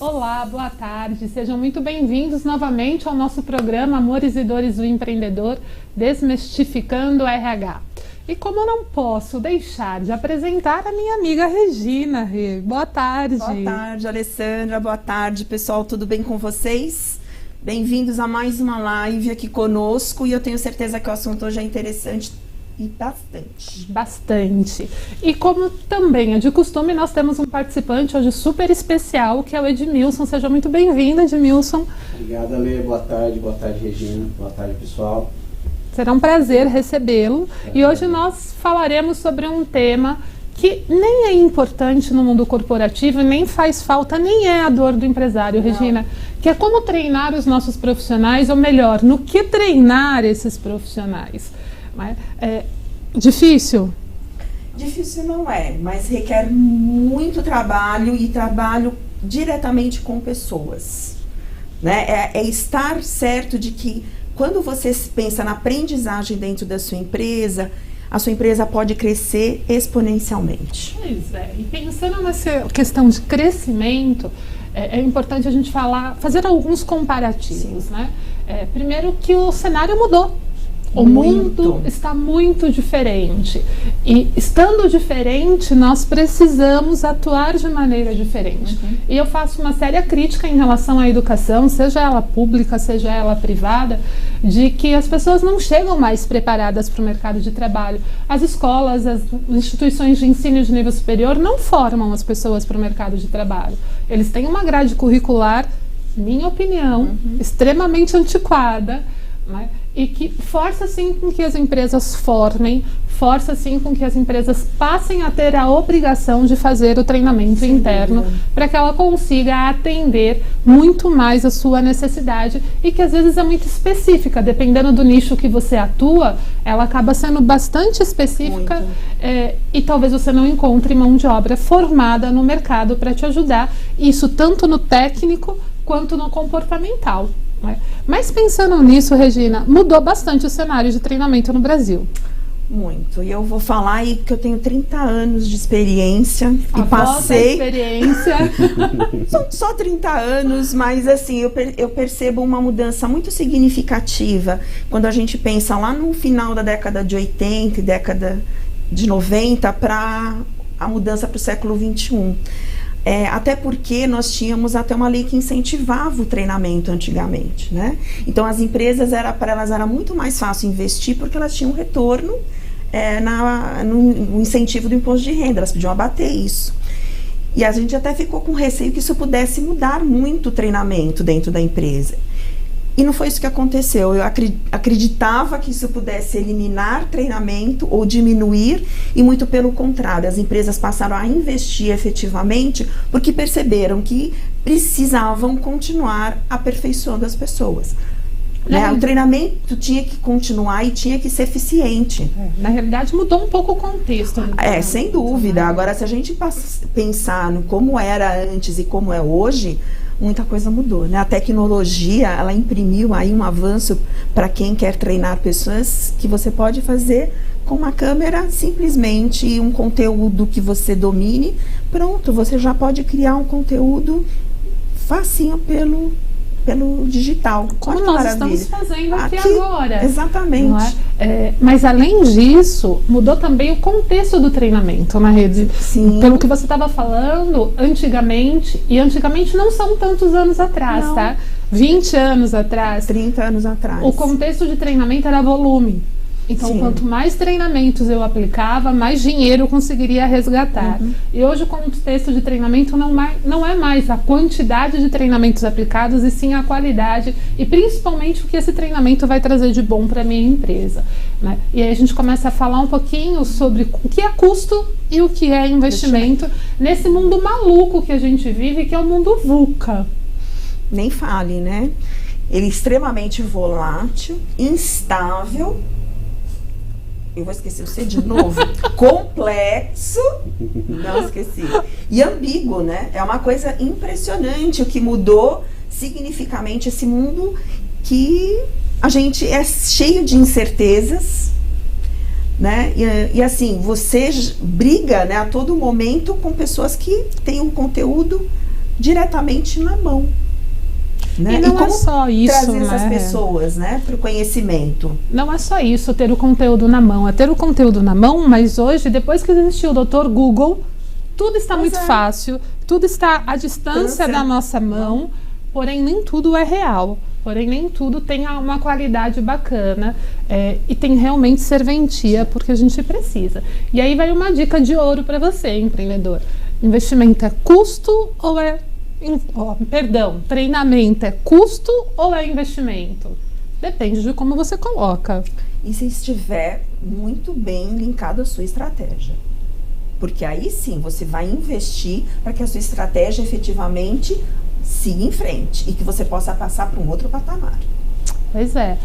Olá, boa tarde. Sejam muito bem-vindos novamente ao nosso programa Amores e Dores do Empreendedor, Desmistificando o RH. E como eu não posso deixar de apresentar a minha amiga Regina. Boa tarde. Boa tarde, Alessandra. Boa tarde, pessoal. Tudo bem com vocês? Bem-vindos a mais uma live aqui conosco. E eu tenho certeza que o assunto hoje é interessante e bastante. Bastante. E como também é de costume, nós temos um participante hoje super especial, que é o Edmilson. Seja muito bem-vindo, Edmilson. Obrigado, Alê. Boa tarde, Regina. Boa tarde, pessoal. Será um prazer recebê-lo. E hoje nós falaremos sobre um tema que nem é importante no mundo corporativo, nem faz falta, nem é a dor do empresário, não. Regina, que é como treinar os nossos profissionais, ou melhor, no que treinar esses profissionais. É difícil? Difícil não é, mas requer muito trabalho e trabalho diretamente com pessoas. Né? É estar certo de que quando você pensa na aprendizagem dentro da sua empresa, a sua empresa pode crescer exponencialmente. Pois é, e pensando nessa questão de crescimento, é importante a gente fazer alguns comparativos. Né? Primeiro que o cenário mudou. O mundo está muito diferente. E estando diferente, nós precisamos atuar de maneira diferente. E eu faço uma séria crítica em relação à educação, seja ela pública, seja ela privada, de que as pessoas não chegam mais preparadas para o mercado de trabalho. As escolas, as instituições de ensino de nível superior não formam as pessoas para o mercado de trabalho. Eles têm uma grade curricular, minha opinião, extremamente antiquada, né? E que força sim com que as empresas formem, força sim com que as empresas passem a ter a obrigação de fazer o treinamento interno para que ela consiga atender muito mais a sua necessidade e que às vezes é muito específica, dependendo do nicho que você atua, ela acaba sendo bastante específica e talvez você não encontre mão de obra formada no mercado para te ajudar, isso tanto no técnico quanto no comportamental. Mas pensando nisso, Regina, mudou bastante o cenário de treinamento no Brasil. Muito. E eu vou falar aí que eu tenho 30 anos de experiência e passei... experiência. São só 30 anos, mas assim, eu percebo uma mudança muito significativa quando a gente pensa lá no final da década de 80 e década de 90 para a mudança para o século 21. Até porque nós tínhamos até uma lei que incentivava o treinamento antigamente, né? Então as empresas, para elas era muito mais fácil investir porque elas tinham retorno no incentivo do imposto de renda, elas podiam abater isso. E a gente até ficou com receio que isso pudesse mudar muito o treinamento dentro da empresa. E não foi isso que aconteceu. Eu acreditava que isso pudesse eliminar treinamento ou diminuir, e muito pelo contrário, as empresas passaram a investir efetivamente porque perceberam que precisavam continuar aperfeiçoando as pessoas. O treinamento tinha que continuar e tinha que ser eficiente. Na realidade, mudou um pouco o contexto. Sem dúvida. Agora, se a gente pensar no como era antes e como é hoje, muita coisa mudou, né? A tecnologia, ela imprimiu aí um avanço para quem quer treinar pessoas, que você pode fazer com uma câmera, simplesmente um conteúdo que você domine, pronto, você já pode criar um conteúdo facinho pelo digital. Como nós estamos fazendo aqui agora. Exatamente. Mas além disso, mudou também o contexto do treinamento na rede. Sim. Pelo que você estava falando, antigamente não são tantos anos atrás, não. Tá? 20 anos atrás. 30 anos atrás. O contexto de treinamento era volume. Então, Sim. Quanto mais treinamentos eu aplicava, mais dinheiro eu conseguiria resgatar. E hoje o contexto de treinamento não é mais a quantidade de treinamentos aplicados, e sim a qualidade e principalmente o que esse treinamento vai trazer de bom para a minha empresa. Né? E aí a gente começa a falar um pouquinho sobre o que é custo e o que é investimento nesse mundo maluco que a gente vive, que é o mundo VUCA. Nem fale, né? Ele é extremamente volátil, instável. Eu vou esquecer o C de novo. Complexo. Não esqueci. E ambíguo, né? É uma coisa impressionante o que mudou significativamente esse mundo, que a gente é cheio de incertezas, né? E assim, você briga, né, a todo momento com pessoas que têm um conteúdo diretamente na mão. Né? E não é só isso, trazer essas pessoas, né, para o conhecimento. Não é só isso, ter o conteúdo na mão. É ter o conteúdo na mão, mas hoje, depois que existiu o Dr. Google, tudo está muito fácil, tudo está à distância da nossa mão, porém nem tudo é real. Porém, nem tudo tem uma qualidade bacana e tem realmente serventia, porque a gente precisa. E aí vai uma dica de ouro para você, empreendedor. Investimento é custo ou é... treinamento é custo ou é investimento? Depende de como você coloca. E se estiver muito bem linkado à sua estratégia. Porque aí sim, você vai investir para que a sua estratégia efetivamente siga em frente e que você possa passar para um outro patamar. Pois é.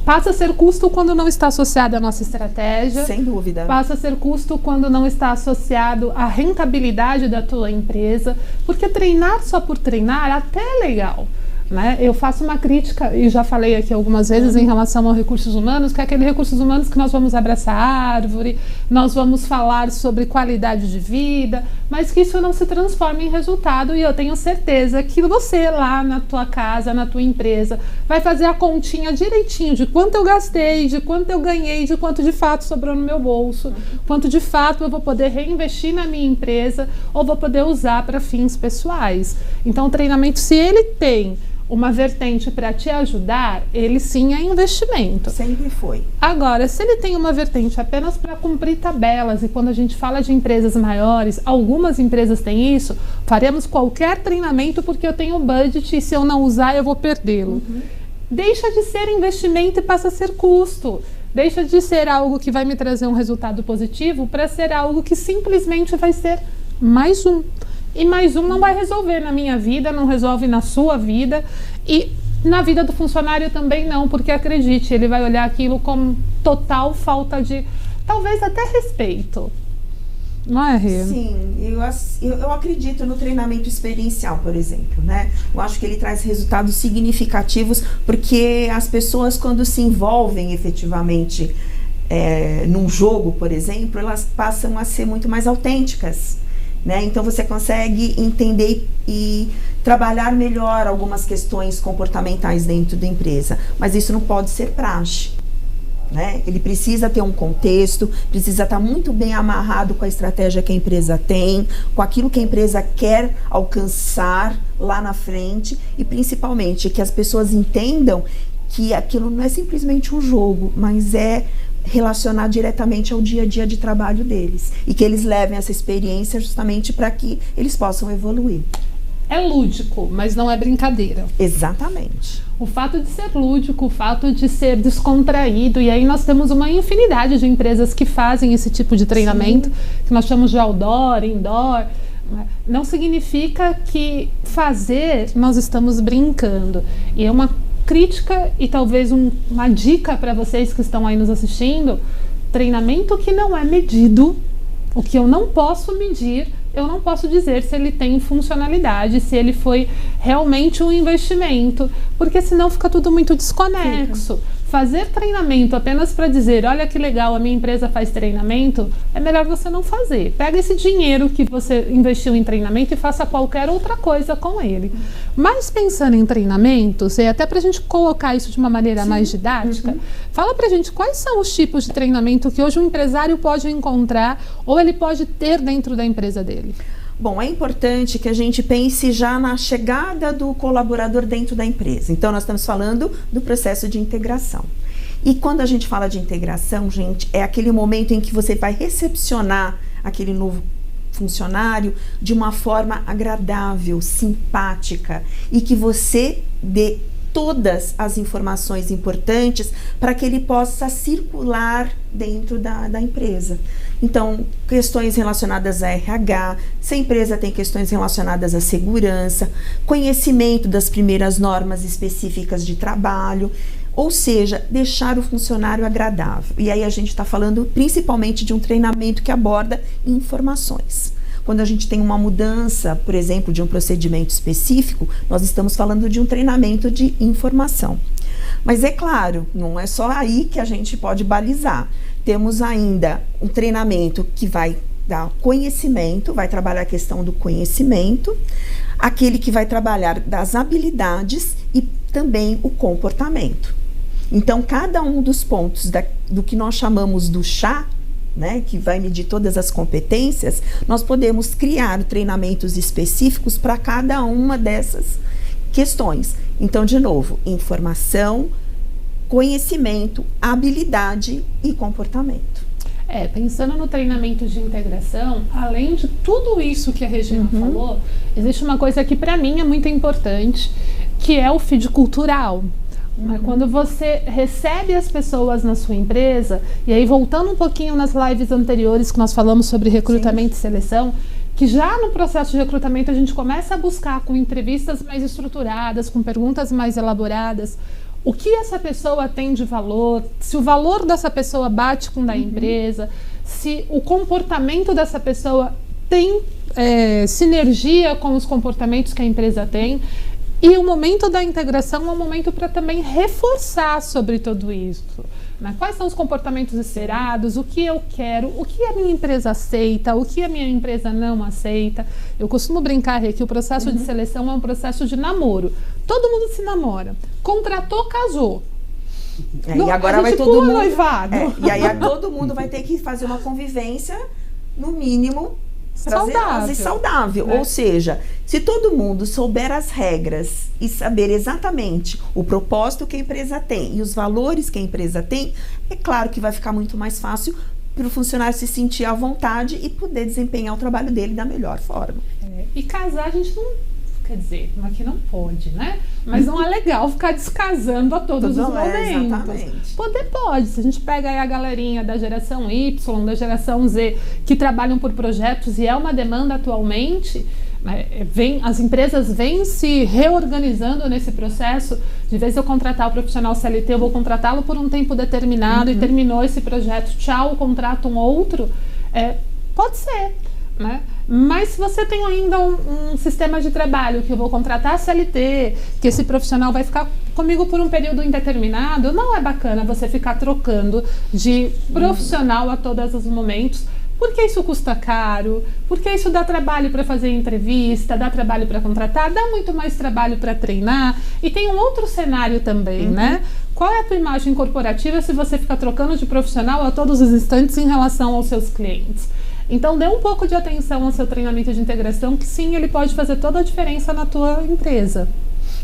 Passa a ser custo quando não está associado à nossa estratégia. Sem dúvida. Passa a ser custo quando não está associado à rentabilidade da tua empresa. Porque treinar só por treinar até é legal. Né? Eu faço uma crítica, e já falei aqui algumas vezes em relação aos recursos humanos, que é aquele recursos humanos que nós vamos abraçar a árvore, nós vamos falar sobre qualidade de vida, mas que isso não se transforma em resultado. E eu tenho certeza que você lá na tua casa, na tua empresa, vai fazer a continha direitinho de quanto eu gastei, de quanto eu ganhei, de quanto de fato sobrou no meu bolso, quanto de fato eu vou poder reinvestir na minha empresa ou vou poder usar para fins pessoais. Então o treinamento, se ele tem uma vertente para te ajudar, ele sim é investimento. Sempre foi. Agora, se ele tem uma vertente apenas para cumprir tabelas, e quando a gente fala de empresas maiores, algumas empresas têm isso, faremos qualquer treinamento porque eu tenho budget e se eu não usar eu vou perdê-lo. Deixa de ser investimento e passa a ser custo. Deixa de ser algo que vai me trazer um resultado positivo para ser algo que simplesmente vai ser mais um. E mais um não vai resolver na minha vida, não resolve na sua vida e na vida do funcionário também não, porque acredite, ele vai olhar aquilo com total falta de, talvez até respeito. Não é, Rê? Sim, eu acredito no treinamento experiencial, por exemplo, né? Eu acho que ele traz resultados significativos porque as pessoas, quando se envolvem efetivamente num jogo, por exemplo, elas passam a ser muito mais autênticas. Né? Então você consegue entender e trabalhar melhor algumas questões comportamentais dentro da empresa, mas isso não pode ser praxe. Né? Ele precisa ter um contexto, precisa estar muito bem amarrado com a estratégia que a empresa tem, com aquilo que a empresa quer alcançar lá na frente e principalmente que as pessoas entendam que aquilo não é simplesmente um jogo, mas é relacionar diretamente ao dia a dia de trabalho deles e que eles levem essa experiência justamente para que eles possam evoluir. É lúdico, mas não é brincadeira. Exatamente. O fato de ser lúdico, o fato de ser descontraído, e aí nós temos uma infinidade de empresas que fazem esse tipo de treinamento, que nós chamamos de outdoor, indoor, não significa que fazer nós estamos brincando. E é uma crítica e talvez uma dica para vocês que estão aí nos assistindo: treinamento que não é medido, o que eu não posso medir, eu não posso dizer se ele tem funcionalidade, se ele foi realmente um investimento, porque senão fica tudo muito desconexo. Fazer treinamento apenas para dizer, olha que legal, a minha empresa faz treinamento, é melhor você não fazer. Pega esse dinheiro que você investiu em treinamento e faça qualquer outra coisa com ele. Mas pensando em treinamentos, e até para a gente colocar isso de uma maneira mais didática, fala para a gente quais são os tipos de treinamento que hoje um empresário pode encontrar ou ele pode ter dentro da empresa dele. Bom, é importante que a gente pense já na chegada do colaborador dentro da empresa. Então, nós estamos falando do processo de integração. E quando a gente fala de integração, gente, é aquele momento em que você vai recepcionar aquele novo funcionário de uma forma agradável, simpática e que você dê todas as informações importantes para que ele possa circular dentro da empresa. Então, questões relacionadas a RH, se a empresa tem questões relacionadas à segurança, conhecimento das primeiras normas específicas de trabalho, ou seja, deixar o funcionário agradável. E aí a gente está falando principalmente de um treinamento que aborda informações. Quando a gente tem uma mudança, por exemplo, de um procedimento específico, nós estamos falando de um treinamento de informação. Mas é claro, não é só aí que a gente pode balizar. Temos ainda um treinamento que vai dar conhecimento, vai trabalhar a questão do conhecimento. aquele que vai trabalhar das habilidades e também o comportamento. Então, cada um dos pontos do que nós chamamos do chá, né, que vai medir todas as competências, nós podemos criar treinamentos específicos para cada uma dessas questões. Então, de novo, informação, conhecimento, habilidade e comportamento. Pensando no treinamento de integração, além de tudo isso que a Regina falou, existe uma coisa que para mim é muito importante, que é o feed cultural. Quando você recebe as pessoas na sua empresa, e aí voltando um pouquinho nas lives anteriores que nós falamos sobre recrutamento e seleção, que já no processo de recrutamento a gente começa a buscar com entrevistas mais estruturadas, com perguntas mais elaboradas, o que essa pessoa tem de valor, se o valor dessa pessoa bate com o da empresa, se o comportamento dessa pessoa tem sinergia com os comportamentos que a empresa tem. E o momento da integração é um momento para também reforçar sobre tudo isso. Né? Quais são os comportamentos esperados, o que eu quero, o que a minha empresa aceita, o que a minha empresa não aceita. Eu costumo brincar que o processo de seleção é um processo de namoro. Todo mundo se namora. Contratou, casou. E agora vai todo mundo noivado. E aí todo mundo vai ter que fazer uma convivência, no mínimo, prazerosa e saudável. Né? Ou seja, se todo mundo souber as regras e saber exatamente o propósito que a empresa tem e os valores que a empresa tem, é claro que vai ficar muito mais fácil para o funcionário se sentir à vontade e poder desempenhar o trabalho dele da melhor forma. E casar a gente não... Quer dizer, aqui não pode, né? Mas não é legal ficar descasando a todos os momentos. Exatamente. Poder pode. Se a gente pega aí a galerinha da geração Y, da geração Z, que trabalham por projetos e é uma demanda atualmente, as empresas vêm se reorganizando nesse processo. De vez eu contratar o profissional CLT, eu vou contratá-lo por um tempo determinado e terminou esse projeto, tchau, contrato um outro. Pode ser, né? Mas se você tem ainda um sistema de trabalho que eu vou contratar a CLT, que esse profissional vai ficar comigo por um período indeterminado, não é bacana você ficar trocando de profissional a todos os momentos, porque isso custa caro, porque isso dá trabalho para fazer entrevista, dá trabalho para contratar, dá muito mais trabalho para treinar. E tem um outro cenário também, né? Qual é a tua imagem corporativa se você ficar trocando de profissional a todos os instantes em relação aos seus clientes? Então, dê um pouco de atenção ao seu treinamento de integração, que sim, ele pode fazer toda a diferença na tua empresa.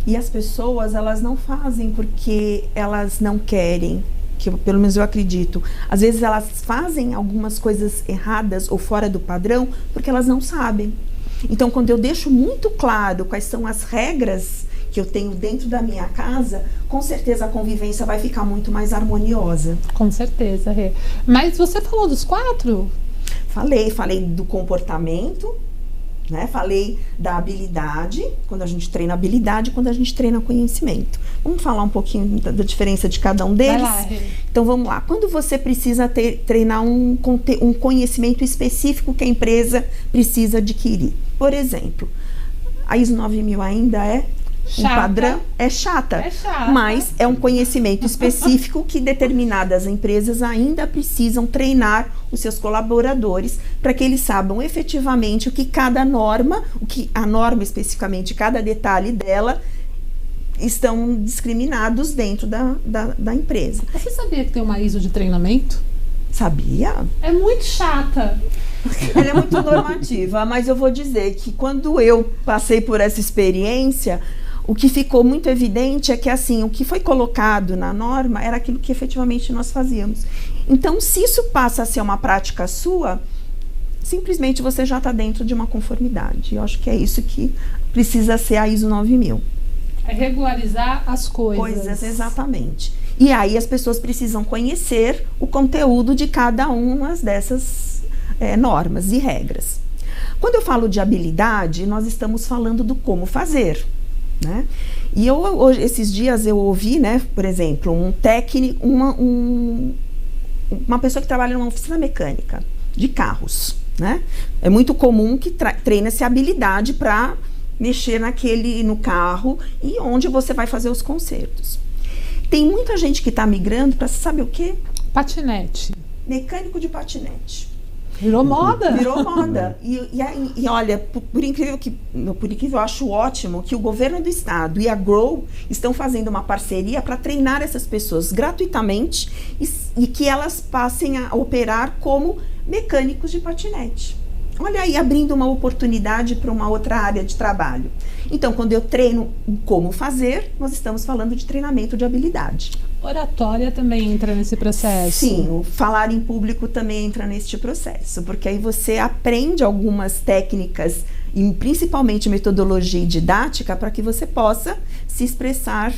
E as pessoas, elas não fazem porque elas não querem, que pelo menos eu acredito. Às vezes elas fazem algumas coisas erradas ou fora do padrão porque elas não sabem. Então, quando eu deixo muito claro quais são as regras que eu tenho dentro da minha casa, com certeza a convivência vai ficar muito mais harmoniosa. Com certeza, Rê. Mas você falou dos 4? Falei do comportamento, né? Falei da habilidade, quando a gente treina habilidade, quando a gente treina conhecimento. Vamos falar um pouquinho da diferença de cada um deles? Vai lá, Rê. Então vamos lá. Quando você precisa treinar um conhecimento específico que a empresa precisa adquirir. Por exemplo, a ISO 9000 ainda é um padrão, é chata, mas é um conhecimento específico que determinadas empresas ainda precisam treinar os seus colaboradores para que eles saibam efetivamente o que cada norma, o que a norma especificamente, cada detalhe dela, estão discriminados dentro da empresa. Você sabia que tem uma ISO de treinamento? Sabia? É muito chata. Ela é muito normativa, mas eu vou dizer que quando eu passei por essa experiência, o que ficou muito evidente é que, assim, o que foi colocado na norma era aquilo que efetivamente nós fazíamos. Então, se isso passa a ser uma prática sua, simplesmente você já está dentro de uma conformidade. Eu acho que é isso que precisa ser a ISO 9000. É regularizar as coisas. Exatamente. E aí as pessoas precisam conhecer o conteúdo de cada uma dessas normas e regras. Quando eu falo de habilidade, nós estamos falando do como fazer. Né? E esses dias eu ouvi, né, por exemplo, um técnico, uma pessoa que trabalha numa oficina mecânica de carros, né? É muito comum que treina-se habilidade para mexer no carro e onde você vai fazer os consertos. Tem muita gente que está migrando para, sabe o quê? Patinete. Mecânico de patinete. Virou moda. Virou moda. E olha, por incrível que eu acho ótimo que o governo do estado e a Grow estão fazendo uma parceria para treinar essas pessoas gratuitamente e que elas passem a operar como mecânicos de patinete. Olha aí, abrindo uma oportunidade para uma outra área de trabalho. Então, quando eu treino como fazer, nós estamos falando de treinamento de habilidade. Oratória também entra nesse processo? Sim, o falar em público também entra neste processo, porque aí você aprende algumas técnicas, e principalmente metodologia e didática, para que você possa se expressar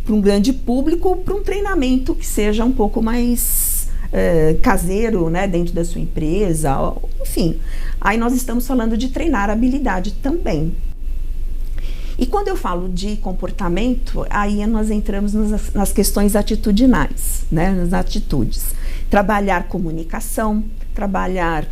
para um grande público, para um treinamento que seja um pouco mais caseiro, né, dentro da sua empresa, enfim. Aí nós estamos falando de treinar habilidade também. E quando eu falo de comportamento, aí nós entramos nas questões atitudinais, né, nas atitudes. Trabalhar comunicação, trabalhar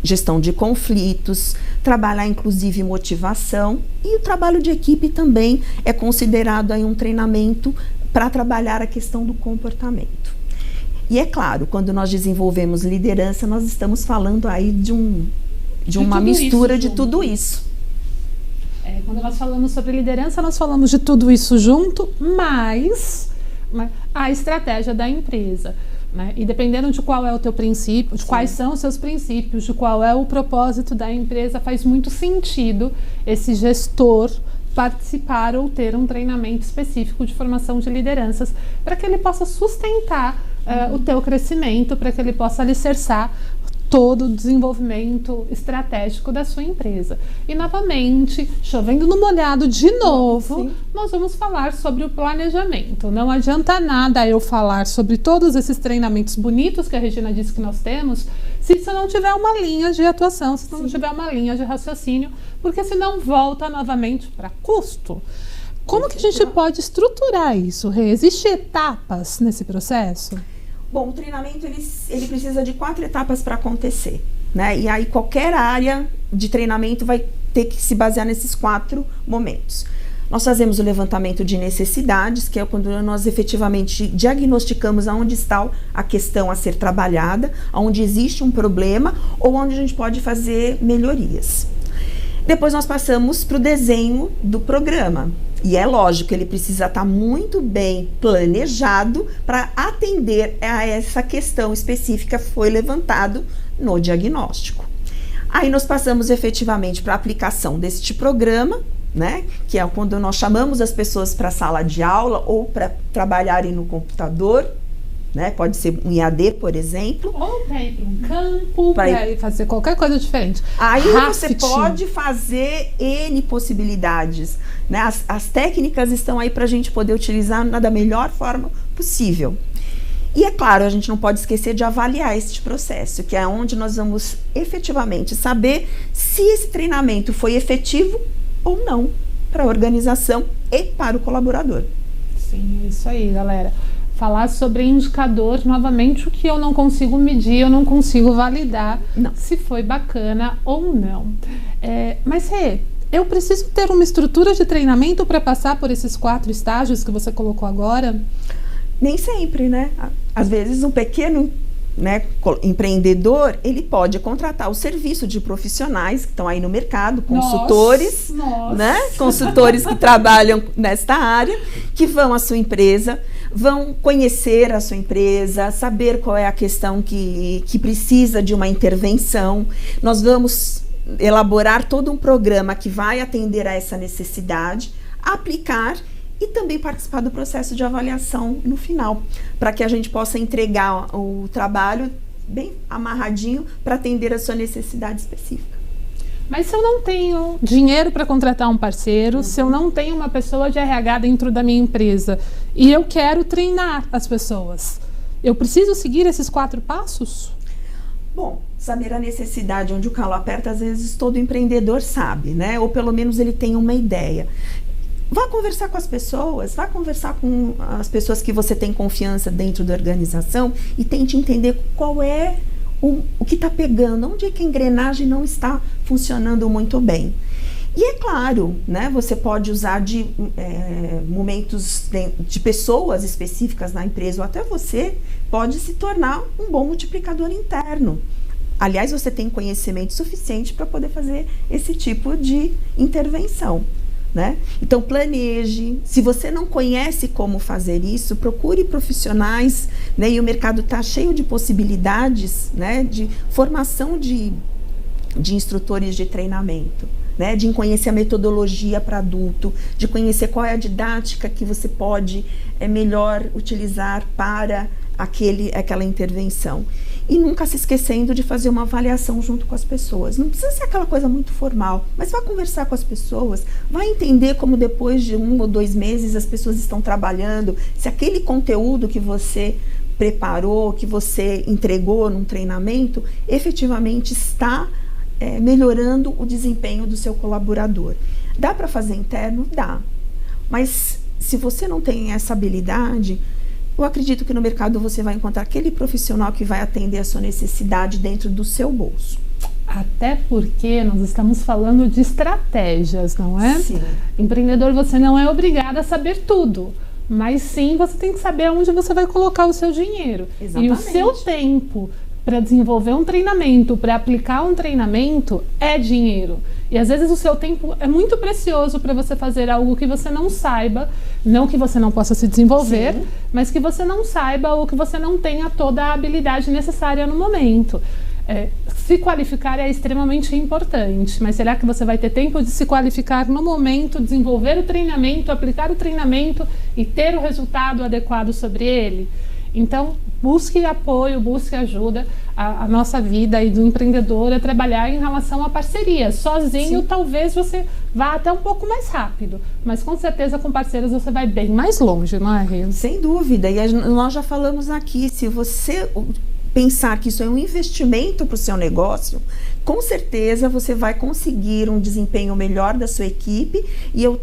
gestão de conflitos, trabalhar inclusive motivação, e o trabalho de equipe também é considerado aí um treinamento para trabalhar a questão do comportamento. E é claro, quando nós desenvolvemos liderança, nós estamos falando aí de uma mistura de tudo isso. Quando nós falamos sobre liderança, nós falamos de tudo isso junto, mas a estratégia da empresa, né? E dependendo de qual é o teu princípio, de quais são os seus princípios, de qual é o propósito da empresa, faz muito sentido esse gestor participar ou ter um treinamento específico de formação de lideranças para que ele possa sustentar o teu crescimento, para que ele possa alicerçar todo o desenvolvimento estratégico da sua empresa. E novamente, chovendo no molhado de novo, nós vamos falar sobre o planejamento. Não adianta nada eu falar sobre todos esses treinamentos bonitos que a Regina disse que nós temos, se isso não tiver uma linha de atuação, se não tiver uma linha de raciocínio, porque senão volta novamente para custo. Como que a gente pode estruturar isso? Existem etapas nesse processo? Bom, o treinamento ele precisa de 4 etapas para acontecer, né? E aí qualquer área de treinamento vai ter que se basear nesses 4 momentos. Nós fazemos o levantamento de necessidades, que é quando nós efetivamente diagnosticamos aonde está a questão a ser trabalhada, aonde existe um problema ou onde a gente pode fazer melhorias. Depois nós passamos para o desenho do programa. E é lógico, ele precisa estar muito bem planejado para atender a essa questão específica que foi levantado no diagnóstico. Aí nós passamos efetivamente para a aplicação deste programa, né, que é quando nós chamamos as pessoas para a sala de aula ou para trabalharem no computador, né, pode ser um IAD, por exemplo. Ou para ir para um campo, para ir fazer qualquer coisa diferente. Aí você pode fazer N possibilidades, né? As técnicas estão aí para a gente poder utilizar da melhor forma possível. E é claro, a gente não pode esquecer de avaliar este processo, que é onde nós vamos efetivamente saber se esse treinamento foi efetivo ou não para a organização e para o colaborador. Sim, isso aí, galera. Falar sobre indicador, novamente, o que eu não consigo medir, eu não consigo validar se foi bacana ou não. Mas, eu preciso ter uma estrutura de treinamento para passar por esses 4 estágios que você colocou agora? Nem sempre, né? Às vezes um pequeno, né, empreendedor, ele pode contratar o serviço de profissionais que estão aí no mercado, consultores, né? Consultores que trabalham nesta área, que vão à sua empresa, vão conhecer a sua empresa, saber qual é a questão que precisa de uma intervenção. Nós vamos elaborar todo um programa que vai atender a essa necessidade, aplicar e também participar do processo de avaliação no final, para que a gente possa entregar o trabalho bem amarradinho para atender a sua necessidade específica. Mas se eu não tenho dinheiro para contratar um parceiro, se eu não tenho uma pessoa de RH dentro da minha empresa e eu quero treinar as pessoas, eu preciso seguir esses 4 passos? Bom, saber a necessidade, onde o calo aperta, às vezes todo empreendedor sabe, né? Ou pelo menos ele tem uma ideia. Vá conversar com as pessoas, vá conversar com as pessoas que você tem confiança dentro da organização e tente entender qual é o que está pegando, onde é que a engrenagem não está funcionando muito bem. E é claro, né, você pode usar de momentos de pessoas específicas na empresa, ou até você pode se tornar um bom multiplicador interno. Aliás, você tem conhecimento suficiente para poder fazer esse tipo de intervenção, né? Então, planeje. Se você não conhece como fazer isso, procure profissionais, né? E o mercado está cheio de possibilidades, né, de formação de instrutores de treinamento, né, de conhecer a metodologia para adulto, de conhecer qual é a didática que você pode melhor utilizar para aquela intervenção. E nunca se esquecendo de fazer uma avaliação junto com as pessoas. Não precisa ser aquela coisa muito formal, mas vá conversar com as pessoas, vá entender como depois de 1 ou 2 meses as pessoas estão trabalhando, se aquele conteúdo que você preparou, que você entregou num treinamento, efetivamente está melhorando o desempenho do seu colaborador. Dá para fazer interno? Dá. Mas se você não tem essa habilidade, eu acredito que no mercado você vai encontrar aquele profissional que vai atender a sua necessidade dentro do seu bolso. Até porque nós estamos falando de estratégias, não é? Sim. Empreendedor, você não é obrigado a saber tudo, mas sim você tem que saber onde você vai colocar o seu dinheiro. Exatamente. E o seu tempo para desenvolver um treinamento, para aplicar um treinamento, é dinheiro. E às vezes o seu tempo é muito precioso para você fazer algo que você não saiba, não que você não possa se desenvolver, sim, mas que você não saiba ou que você não tenha toda a habilidade necessária no momento. Se qualificar é extremamente importante, mas será que você vai ter tempo de se qualificar no momento, desenvolver o treinamento, aplicar o treinamento e ter o resultado adequado sobre ele? Então, busque apoio, busque ajuda. A nossa vida e do empreendedor é trabalhar em relação a parcerias. Sozinho, sim, talvez você vá até um pouco mais rápido, mas com certeza com parceiros você vai bem mais longe, não é, Rê? Sem dúvida, e nós já falamos aqui, se você pensar que isso é um investimento para o seu negócio, com certeza você vai conseguir um desempenho melhor da sua equipe e eu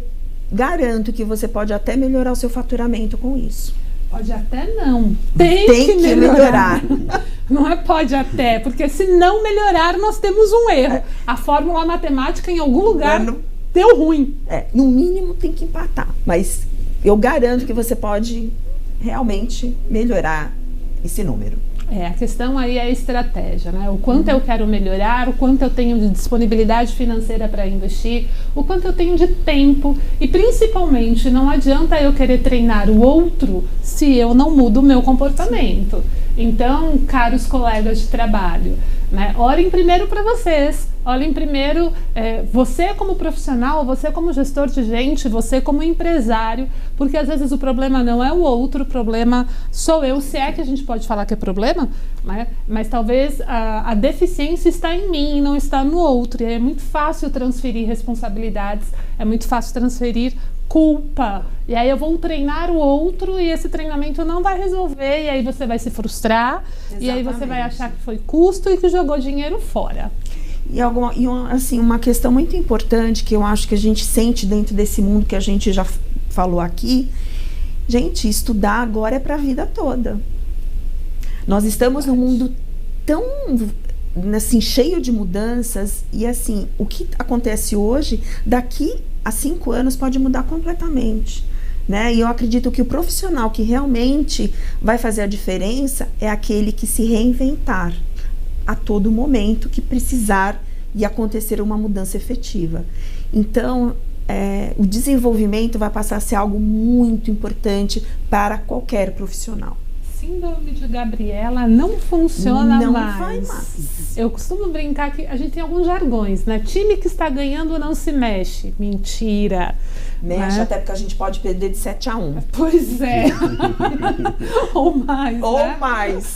garanto que você pode até melhorar o seu faturamento com isso. Pode até não. Tem que melhorar. Não é pode até, porque se não melhorar, nós temos um erro. A fórmula matemática em algum lugar deu ruim. No mínimo tem que empatar, mas eu garanto que você pode realmente melhorar esse número. A questão aí é a estratégia, né? O quanto eu quero melhorar, o quanto eu tenho de disponibilidade financeira para investir, o quanto eu tenho de tempo e principalmente não adianta eu querer treinar o outro se eu não mudo o meu comportamento. Então, caros colegas de trabalho, né? Olhem primeiro para vocês, olhem primeiro você como profissional, você como gestor de gente, você como empresário, porque às vezes o problema não é o outro, o problema sou eu, se é que a gente pode falar que é problema, né? Mas talvez a deficiência está em mim e não está no outro, e é muito fácil transferir responsabilidades, é muito fácil transferir culpa, e aí eu vou treinar o outro e esse treinamento não vai resolver, e aí você vai se frustrar. Exatamente. E aí você vai achar que foi custo e que jogou dinheiro fora. E uma questão muito importante que eu acho que a gente sente dentro desse mundo que a gente já falou aqui, gente, estudar agora é para a vida toda. Nós estamos num mundo tão assim, cheio de mudanças, e assim, o que acontece hoje, daqui a 5 anos pode mudar completamente, né? E eu acredito que o profissional que realmente vai fazer a diferença é aquele que se reinventar a todo momento que precisar e acontecer uma mudança efetiva. Então, o desenvolvimento vai passar a ser algo muito importante para qualquer profissional. Síndrome de Gabriela não funciona não mais. Vai mais. Eu costumo brincar que a gente tem alguns jargões, né? Time que está ganhando não se mexe. Mentira. Mexe, né? Até porque a gente pode perder de 7-1. Pois é. Ou mais. Ou né? mais.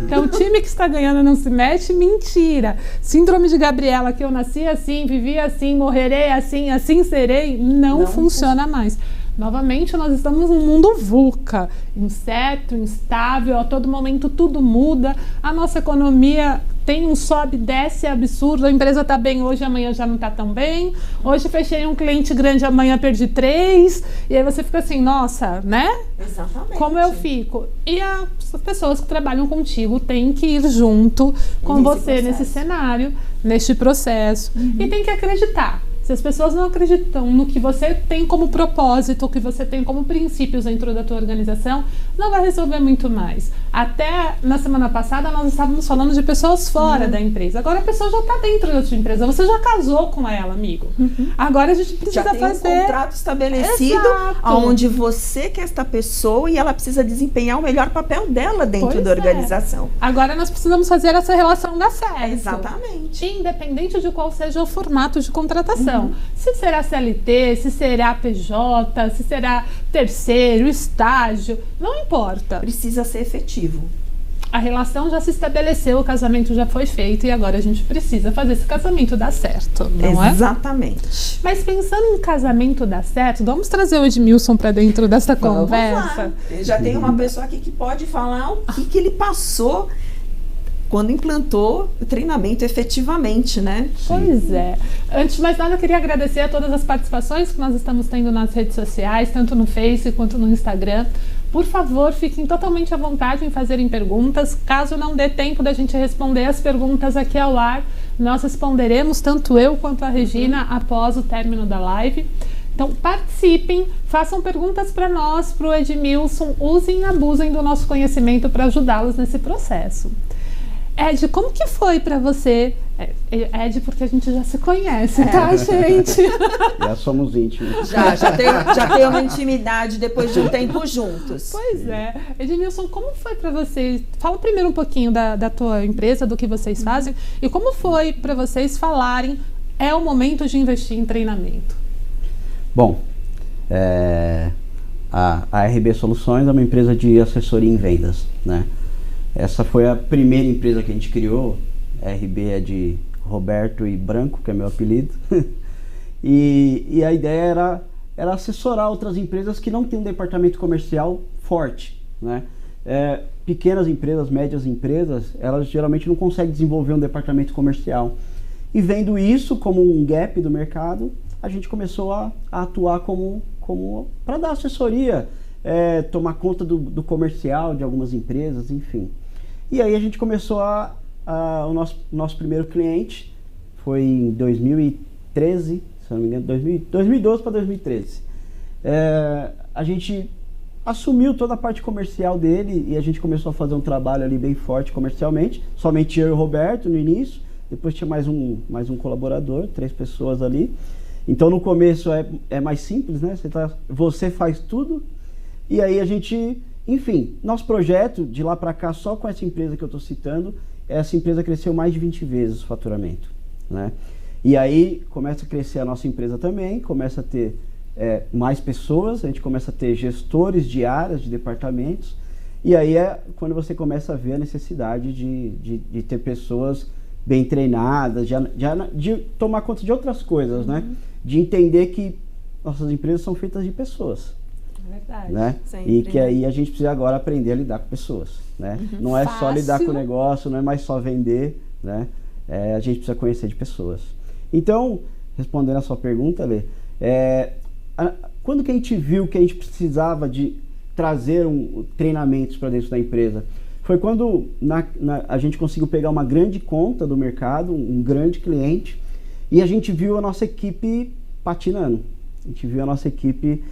Então, o time que está ganhando não se mexe, mentira. Síndrome de Gabriela, que eu nasci assim, vivi assim, morrerei assim, assim serei, não funciona mais. Novamente, nós estamos num mundo VUCA, incerto, instável, a todo momento tudo muda, a nossa economia tem um sobe, desce absurdo, a empresa está bem hoje, amanhã já não está tão bem, hoje fechei um cliente grande, amanhã perdi 3, e aí você fica assim, nossa, né? Exatamente. Como eu fico? E as pessoas que trabalham contigo têm que ir junto com você nesse cenário, neste processo, e tem que acreditar. Se as pessoas não acreditam no que você tem como propósito, o que você tem como princípios dentro da tua organização, não vai resolver muito mais. Até na semana passada nós estávamos falando de pessoas fora da empresa. Agora a pessoa já está dentro da sua empresa. Você já casou com ela, amigo. Agora a gente precisa já tem fazer um contrato estabelecido, onde você quer esta pessoa e ela precisa desempenhar o melhor papel dela dentro da organização. Agora nós precisamos fazer essa relação dar certo. Exatamente. Independente de qual seja o formato de contratação. Se será CLT, se será PJ, se será terceiro, estágio, não importa. Precisa ser efetivo. A relação já se estabeleceu, o casamento já foi feito e agora a gente precisa fazer esse casamento dar certo, não é? Exatamente. Mas pensando em casamento dar certo, vamos trazer o Edmilson para dentro dessa conversa. Lá. Já tem uma pessoa aqui que pode falar o que ele passou quando implantou o treinamento efetivamente, né? Pois é. Antes de mais nada, eu queria agradecer a todas as participações que nós estamos tendo nas redes sociais, tanto no Face quanto no Instagram. Por favor, fiquem totalmente à vontade em fazerem perguntas. Caso não dê tempo da gente responder as perguntas aqui ao ar, nós responderemos, tanto eu quanto a Regina, após o término da live. Então, participem, façam perguntas para nós, para o Edmilson, usem e abusem do nosso conhecimento para ajudá-los nesse processo. Ed, como que foi para você? Ed, porque a gente já se conhece, tá, gente? Já somos íntimos. Já tem uma intimidade depois de um tempo juntos. Pois é. Edmilson, como foi para vocês? Fala primeiro um pouquinho da tua empresa, do que vocês fazem, e como foi para vocês falarem, é o momento de investir em treinamento? Bom, a RB Soluções é uma empresa de assessoria em vendas, né? Essa foi a primeira empresa que a gente criou. A RB é de Roberto e Branco, que é meu apelido. e a ideia era assessorar outras empresas que não têm um departamento comercial forte, né? Pequenas empresas, médias empresas, elas geralmente não conseguem desenvolver um departamento comercial. E vendo isso como um gap do mercado, a gente começou a atuar como para dar assessoria, tomar conta do comercial de algumas empresas, enfim. E aí a gente começou o nosso primeiro cliente, foi em 2013, se não me engano, 2012 para 2013. A gente assumiu toda a parte comercial dele e a gente começou a fazer um trabalho ali bem forte comercialmente, somente eu e o Roberto no início, depois tinha mais um colaborador, 3 pessoas ali. Então no começo é mais simples, né? Você faz tudo e aí a gente, enfim, nosso projeto de lá para cá, só com essa empresa que eu estou citando, essa empresa cresceu mais de 20 vezes o faturamento, né? E aí começa a crescer a nossa empresa também, começa a ter mais pessoas, a gente começa a ter gestores de áreas, de departamentos, e aí é quando você começa a ver a necessidade de ter pessoas bem treinadas, de tomar conta de outras coisas, né? De entender que nossas empresas são feitas de pessoas. Verdade. Né? Sempre, e que aí a gente precisa agora aprender a lidar com pessoas, né? Não é só lidar com o negócio, não é mais só vender, né? A gente precisa conhecer de pessoas. Então, respondendo a sua pergunta, Lê, quando que a gente viu que a gente precisava de trazer treinamentos para dentro da empresa? Foi quando a gente conseguiu pegar uma grande conta do mercado, um grande cliente, e a gente viu a nossa equipe patinando. A gente viu a nossa equipe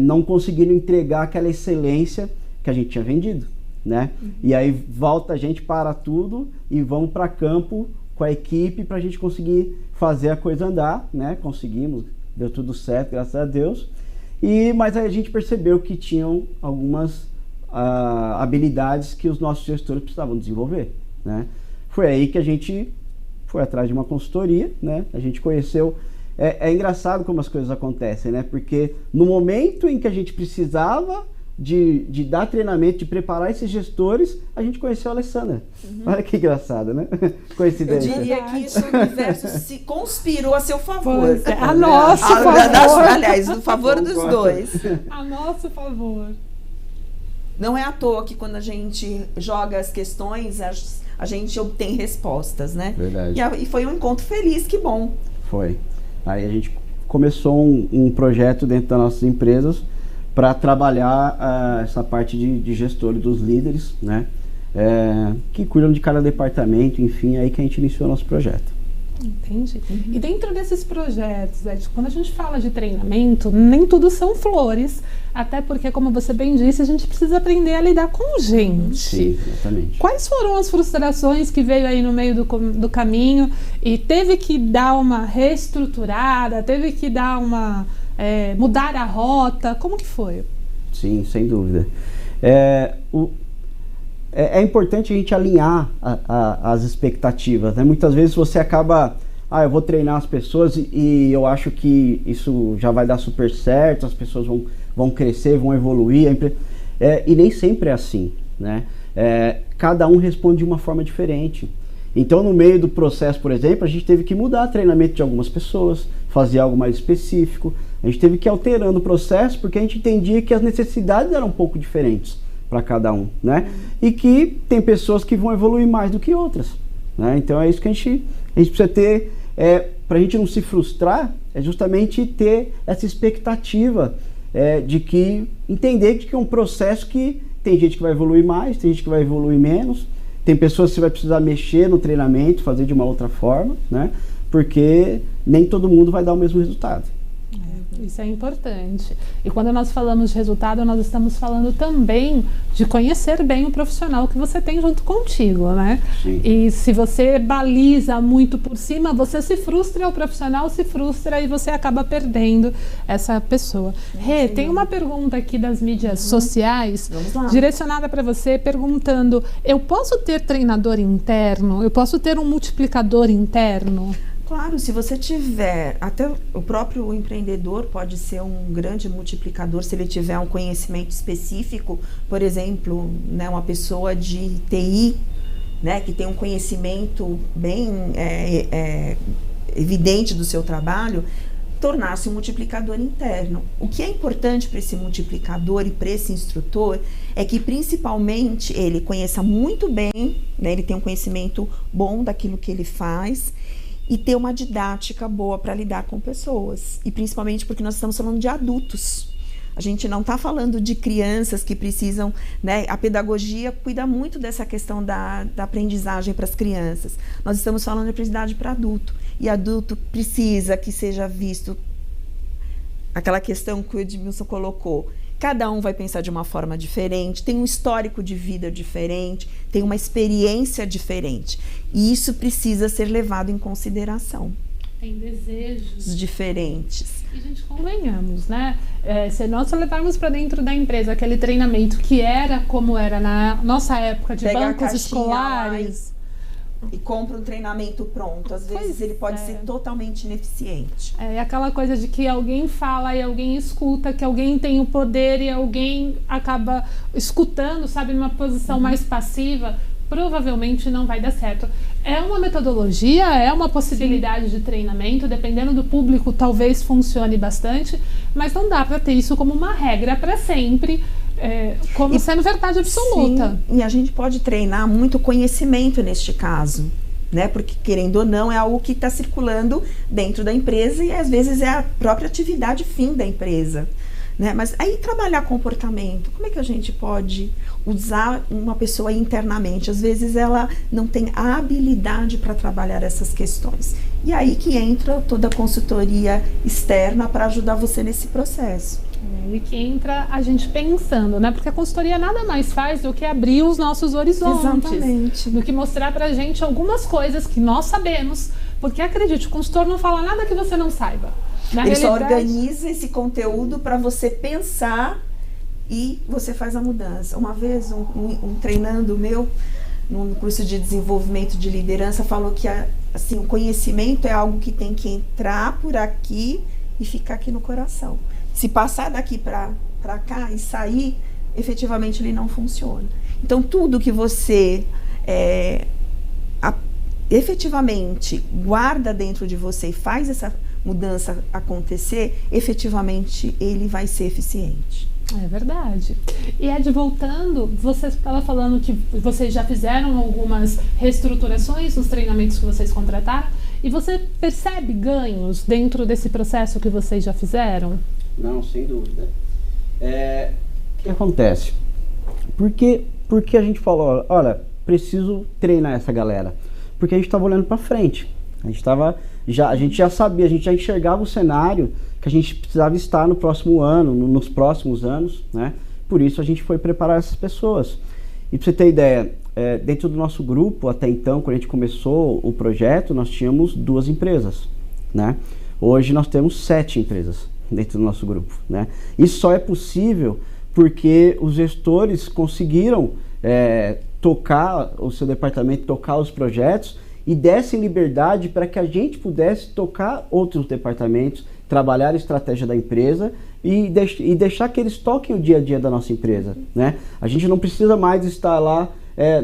não conseguindo entregar aquela excelência que a gente tinha vendido, né? E aí volta a gente para tudo e vamos para campo com a equipe para a gente conseguir fazer a coisa andar, né? Conseguimos, deu tudo certo, graças a Deus. Mas aí a gente percebeu que tinham algumas habilidades que os nossos gestores precisavam desenvolver, né? Foi aí que a gente foi atrás de uma consultoria, né? A gente conheceu. É engraçado como as coisas acontecem, né? Porque no momento em que a gente precisava de dar treinamento, de preparar esses gestores, a gente conheceu a Alessandra. Olha que engraçado, né? Coincidência. Eu diria que isso, o universo se conspirou a seu favor. A nosso favor. Aliás, no favor dos dois. A nosso favor. Não é à toa que quando a gente joga as questões, a gente obtém respostas, né? Verdade. E foi um encontro feliz, que bom. Foi. Aí a gente começou um projeto dentro das nossas empresas para trabalhar essa parte de gestor dos líderes, né? Que cuidam de cada departamento, enfim, aí que a gente iniciou o nosso projeto. Entendi. E dentro desses projetos, quando a gente fala de treinamento, nem tudo são flores, até porque, como você bem disse, a gente precisa aprender a lidar com gente. Sim, exatamente. Quais foram as frustrações que veio aí no meio do caminho e teve que dar uma reestruturada, teve que dar uma mudar a rota? Como que foi? Sim, sem dúvida. É importante a gente alinhar as expectativas, né? Muitas vezes você acaba, eu vou treinar as pessoas e eu acho que isso já vai dar super certo, as pessoas vão crescer, vão evoluir, e nem sempre é assim, né? Cada um responde de uma forma diferente. Então, no meio do processo, por exemplo, a gente teve que mudar o treinamento de algumas pessoas, fazer algo mais específico, a gente teve que ir alterando o processo porque a gente entendia que as necessidades eram um pouco diferentes para cada um, né? E que tem pessoas que vão evoluir mais do que outras, né? Então é isso que a gente precisa ter, para a gente não se frustrar, é justamente ter essa expectativa de que entender que é um processo que tem gente que vai evoluir mais, tem gente que vai evoluir menos, tem pessoas que você vai precisar mexer no treinamento, fazer de uma outra forma, né? Porque nem todo mundo vai dar o mesmo resultado. Isso é importante. E quando nós falamos de resultado, nós estamos falando também de conhecer bem o profissional que você tem junto contigo, né? Sim. E se você baliza muito por cima, você se frustra, o profissional se frustra e você acaba perdendo essa pessoa. Rê, tem uma pergunta aqui das mídias sociais, direcionada para você, perguntando: eu posso ter treinador interno? Eu posso ter um multiplicador interno? Claro, se você tiver, até o próprio empreendedor pode ser um grande multiplicador se ele tiver um conhecimento específico, por exemplo, né, uma pessoa de TI, né, que tem um conhecimento bem evidente do seu trabalho, tornar-se um multiplicador interno. O que é importante para esse multiplicador e para esse instrutor é que principalmente ele conheça muito bem, né, ele tem um conhecimento bom daquilo que ele faz, e ter uma didática boa para lidar com pessoas. E principalmente porque nós estamos falando de adultos. A gente não está falando de crianças que precisam, né? A pedagogia cuida muito dessa questão da aprendizagem para as crianças. Nós estamos falando de aprendizagem para adulto. E adulto precisa que seja visto aquela questão que o Edmilson colocou. Cada um vai pensar de uma forma diferente, tem um histórico de vida diferente, tem uma experiência diferente. E isso precisa ser levado em consideração. Tem desejos diferentes. E, gente, convenhamos, né? Se nós levarmos para dentro da empresa aquele treinamento que era como era na nossa época de bancos escolares... E compra um treinamento pronto. Às vezes ele pode ser totalmente ineficiente. É aquela coisa de que alguém fala e alguém escuta, que alguém tem o poder e alguém acaba escutando, sabe, numa posição mais passiva. Provavelmente não vai dar certo. É uma metodologia, é uma possibilidade de treinamento, dependendo do público talvez funcione bastante, mas não dá para ter isso como uma regra para sempre, como sendo verdade absoluta. Sim, e a gente pode treinar muito conhecimento neste caso, né? Porque, querendo ou não, é algo que está circulando dentro da empresa e às vezes é a própria atividade fim da empresa, né? Mas aí trabalhar comportamento, como é que a gente pode usar uma pessoa internamente? Às vezes ela não tem a habilidade para trabalhar essas questões. E aí que entra toda a consultoria externa para ajudar você nesse processo. E que entra a gente pensando, né? Porque a consultoria nada mais faz do que abrir os nossos horizontes. Exatamente. Do que mostrar pra gente algumas coisas que nós sabemos. Porque, acredite, o consultor não fala nada que você não saiba. Ele só organiza esse conteúdo para você pensar e você faz a mudança. Uma vez, um treinando meu, num curso de desenvolvimento de liderança, falou que assim, o conhecimento é algo que tem que entrar por aqui e ficar aqui no coração. Se passar daqui para cá e sair, efetivamente ele não funciona. Então, tudo que você efetivamente guarda dentro de você e faz essa mudança acontecer, efetivamente ele vai ser eficiente. É verdade. E Ed, voltando, você estava falando que vocês já fizeram algumas reestruturações nos treinamentos que vocês contrataram, e você percebe ganhos dentro desse processo que vocês já fizeram? Não, sem dúvida. O que acontece? Porque a gente falou, olha, preciso treinar essa galera. Porque a gente estava olhando para frente. A gente já sabia, a gente já enxergava o cenário que a gente precisava estar no próximo ano, nos próximos anos, né? Por isso a gente foi preparar essas pessoas. E para você ter ideia, dentro do nosso grupo, até então, quando a gente começou o projeto, nós tínhamos 2 empresas, né? Hoje nós temos 7 empresas dentro do nosso grupo, né? Isso só é possível porque os gestores conseguiram tocar o seu departamento, tocar os projetos e dessem liberdade para que a gente pudesse tocar outros departamentos, trabalhar a estratégia da empresa e deixar que eles toquem o dia a dia da nossa empresa, né? A gente não precisa mais estar lá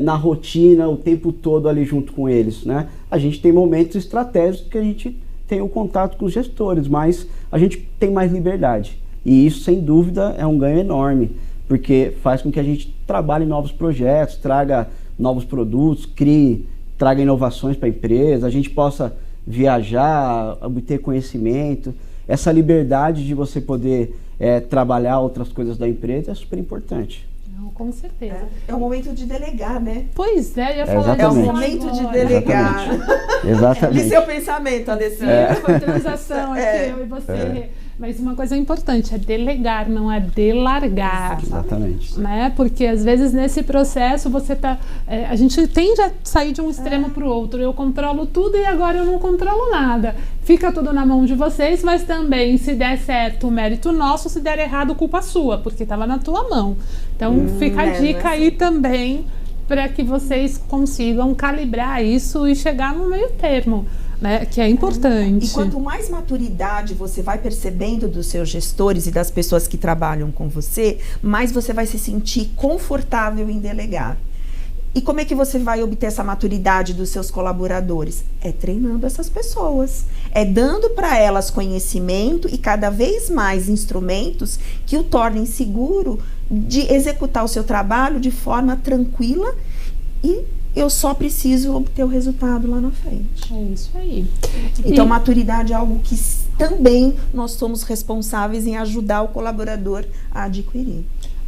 na rotina o tempo todo ali junto com eles, né? A gente tem momentos estratégicos que a gente tem o contato com os gestores, mas a gente tem mais liberdade. E isso, sem dúvida, é um ganho enorme, porque faz com que a gente trabalhe em novos projetos, traga novos produtos, traga inovações para a empresa, a gente possa viajar, obter conhecimento. Essa liberdade de você poder trabalhar outras coisas da empresa é super importante. Não, com certeza. É o momento de delegar, né? Pois é, eu ia falar É o momento de delegar. Exatamente. E seu pensamento, Alessi? Foi transação aqui, eu e você. Mas uma coisa importante é delegar, não é delargar. Exatamente. Né? Porque às vezes nesse processo a gente tende a sair de um extremo para o outro. Eu controlo tudo e agora eu não controlo nada. Fica tudo na mão de vocês, mas também se der certo, mérito nosso, se der errado, culpa sua, porque estava na tua mão. Então fica a dica aí também para que vocês consigam calibrar isso e chegar no meio termo. Né, que é importante. E quanto mais maturidade você vai percebendo dos seus gestores e das pessoas que trabalham com você, mais você vai se sentir confortável em delegar. E como é que você vai obter essa maturidade dos seus colaboradores? É treinando essas pessoas, é dando para elas conhecimento e cada vez mais instrumentos que o tornem seguro de executar o seu trabalho de forma tranquila e eu só preciso obter o resultado lá na frente. É isso aí. Então, maturidade é algo que também nós somos responsáveis em ajudar o colaborador a adquirir.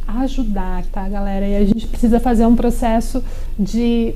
Ajudar, tá, galera? E a gente precisa fazer um processo de...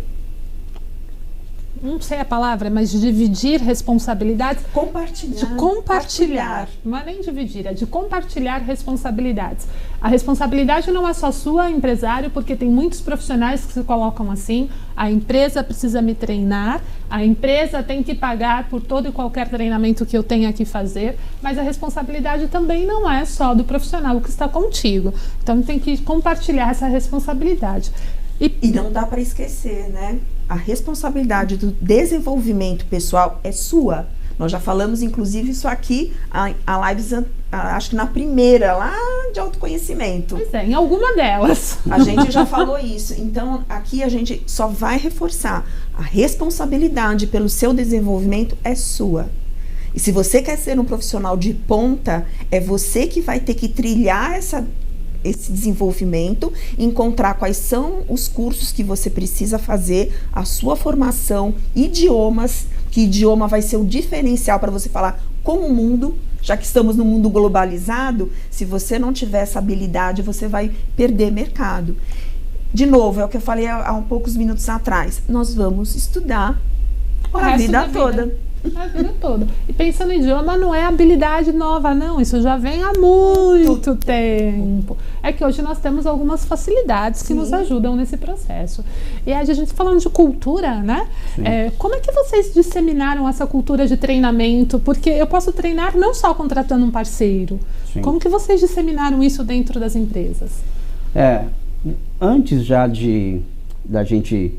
não sei a palavra, mas de dividir responsabilidades. Compartilhar. De compartilhar. Não é nem dividir, é de compartilhar responsabilidades. A responsabilidade não é só sua, empresário, porque tem muitos profissionais que se colocam assim. A empresa precisa me treinar, a empresa tem que pagar por todo e qualquer treinamento que eu tenha que fazer, mas a responsabilidade também não é só do profissional que está contigo. Então tem que compartilhar essa responsabilidade. E não dá para esquecer, né? A responsabilidade do desenvolvimento pessoal é sua. Nós já falamos, inclusive, isso aqui, a lives, acho que na primeira, lá de autoconhecimento. Pois é, em alguma delas. A gente já falou isso. Então, aqui a gente só vai reforçar. A responsabilidade pelo seu desenvolvimento é sua. E se você quer ser um profissional de ponta, é você que vai ter que trilhar esse desenvolvimento, encontrar quais são os cursos que você precisa fazer, a sua formação, idiomas, que idioma vai ser o diferencial para você falar com o mundo, já que estamos no mundo globalizado. Se você não tiver essa habilidade, você vai perder mercado. De novo, é o que eu falei há poucos minutos atrás, nós vamos estudar a vida toda. A vida toda. E pensando em idioma, não é habilidade nova, não. Isso já vem há muito tempo. É que hoje nós temos algumas facilidades que nos ajudam nesse processo. E a gente falando de cultura, né? Como é que vocês disseminaram essa cultura de treinamento? Porque eu posso treinar não só contratando um parceiro. Sim. Como que vocês disseminaram isso dentro das empresas? Antes já da gente...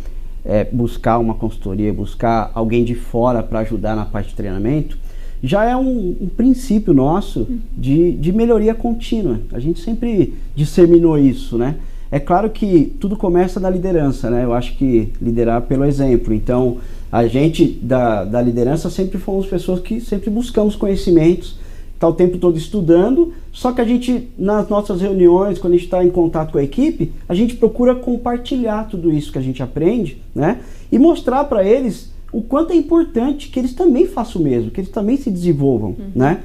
buscar uma consultoria, buscar alguém de fora para ajudar na parte de treinamento, já é um princípio nosso de melhoria contínua. A gente sempre disseminou isso, né? É claro que tudo começa da liderança, né? Eu acho que liderar pelo exemplo. Então, a gente da liderança sempre fomos pessoas que sempre buscamos conhecimentos, está o tempo todo estudando, só que a gente, nas nossas reuniões, quando a gente está em contato com a equipe, a gente procura compartilhar tudo isso que a gente aprende, né? E mostrar para eles o quanto é importante que eles também façam o mesmo, que eles também se desenvolvam, né?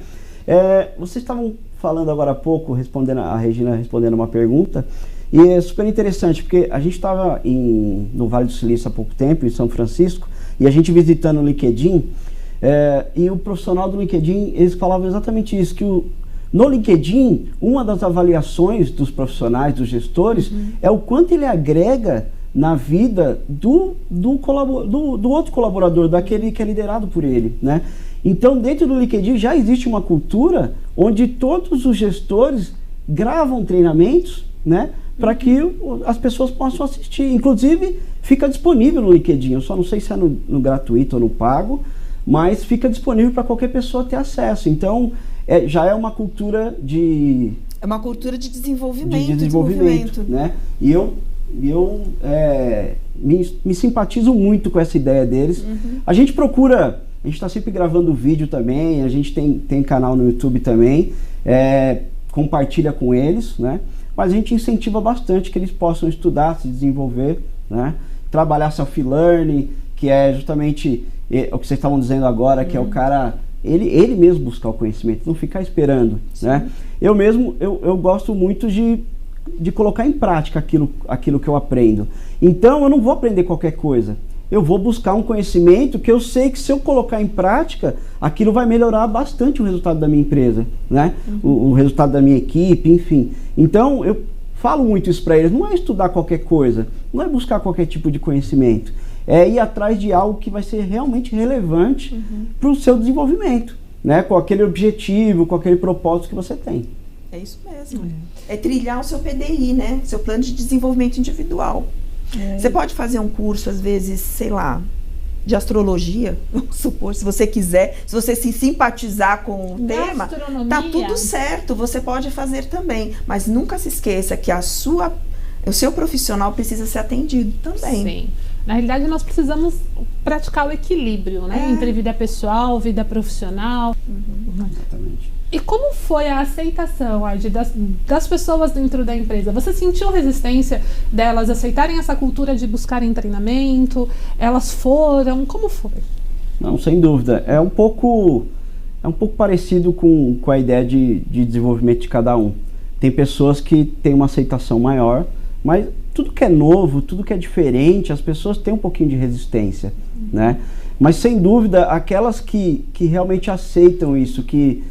Vocês estavam falando agora há pouco, a Regina respondendo uma pergunta, e é super interessante, porque a gente estava no Vale do Silício há pouco tempo, em São Francisco, e a gente visitando o LinkedIn, E o profissional do LinkedIn, eles falavam exatamente isso, que no LinkedIn, uma das avaliações dos profissionais, dos gestores, é o quanto ele agrega na vida do outro colaborador, daquele que é liderado por ele, né? Então, dentro do LinkedIn já existe uma cultura onde todos os gestores gravam treinamentos, né, para que as pessoas possam assistir. Inclusive, fica disponível no LinkedIn. Eu só não sei se é no gratuito ou no pago, mas fica disponível para qualquer pessoa ter acesso. Então, já é uma cultura de... É uma cultura de desenvolvimento. De desenvolvimento, né? E eu me simpatizo muito com essa ideia deles. A gente procura... A gente está sempre gravando vídeo também, a gente tem canal no YouTube também, compartilha com eles, né? Mas a gente incentiva bastante que eles possam estudar, se desenvolver, né? Trabalhar self-learning, que é justamente o que vocês estavam dizendo agora, que é o cara, ele mesmo buscar o conhecimento, não ficar esperando, né? Eu mesmo, eu gosto muito de colocar em prática aquilo que eu aprendo. Então, eu não vou aprender qualquer coisa. Eu vou buscar um conhecimento que eu sei que se eu colocar em prática, aquilo vai melhorar bastante o resultado da minha empresa, né? O resultado da minha equipe, enfim. Então, eu falo muito isso para eles. Não é estudar qualquer coisa, não é buscar qualquer tipo de conhecimento. É ir atrás de algo que vai ser realmente relevante para o seu desenvolvimento, né? Com aquele objetivo, com aquele propósito que você tem. É isso mesmo. É trilhar o seu PDI, né? Seu plano de desenvolvimento individual. Você pode fazer um curso, às vezes, sei lá, de astrologia, vamos supor, se você quiser, se você se simpatizar com o tema, tá tudo certo, você pode fazer também. Mas nunca se esqueça que o seu profissional precisa ser atendido também. Sim. Na realidade, nós precisamos praticar o equilíbrio, né? Entre vida pessoal, vida profissional. Exatamente. E como foi a aceitação, Adi, das pessoas dentro da empresa? Você sentiu resistência delas aceitarem essa cultura de buscarem treinamento? Elas foram? Como foi? Não, sem dúvida. É um pouco parecido com a ideia de desenvolvimento de cada um. Tem pessoas que têm uma aceitação maior, mas tudo que é novo, tudo que é diferente, as pessoas têm um pouquinho de resistência, né? Mas sem dúvida, aquelas que realmente aceitam isso, que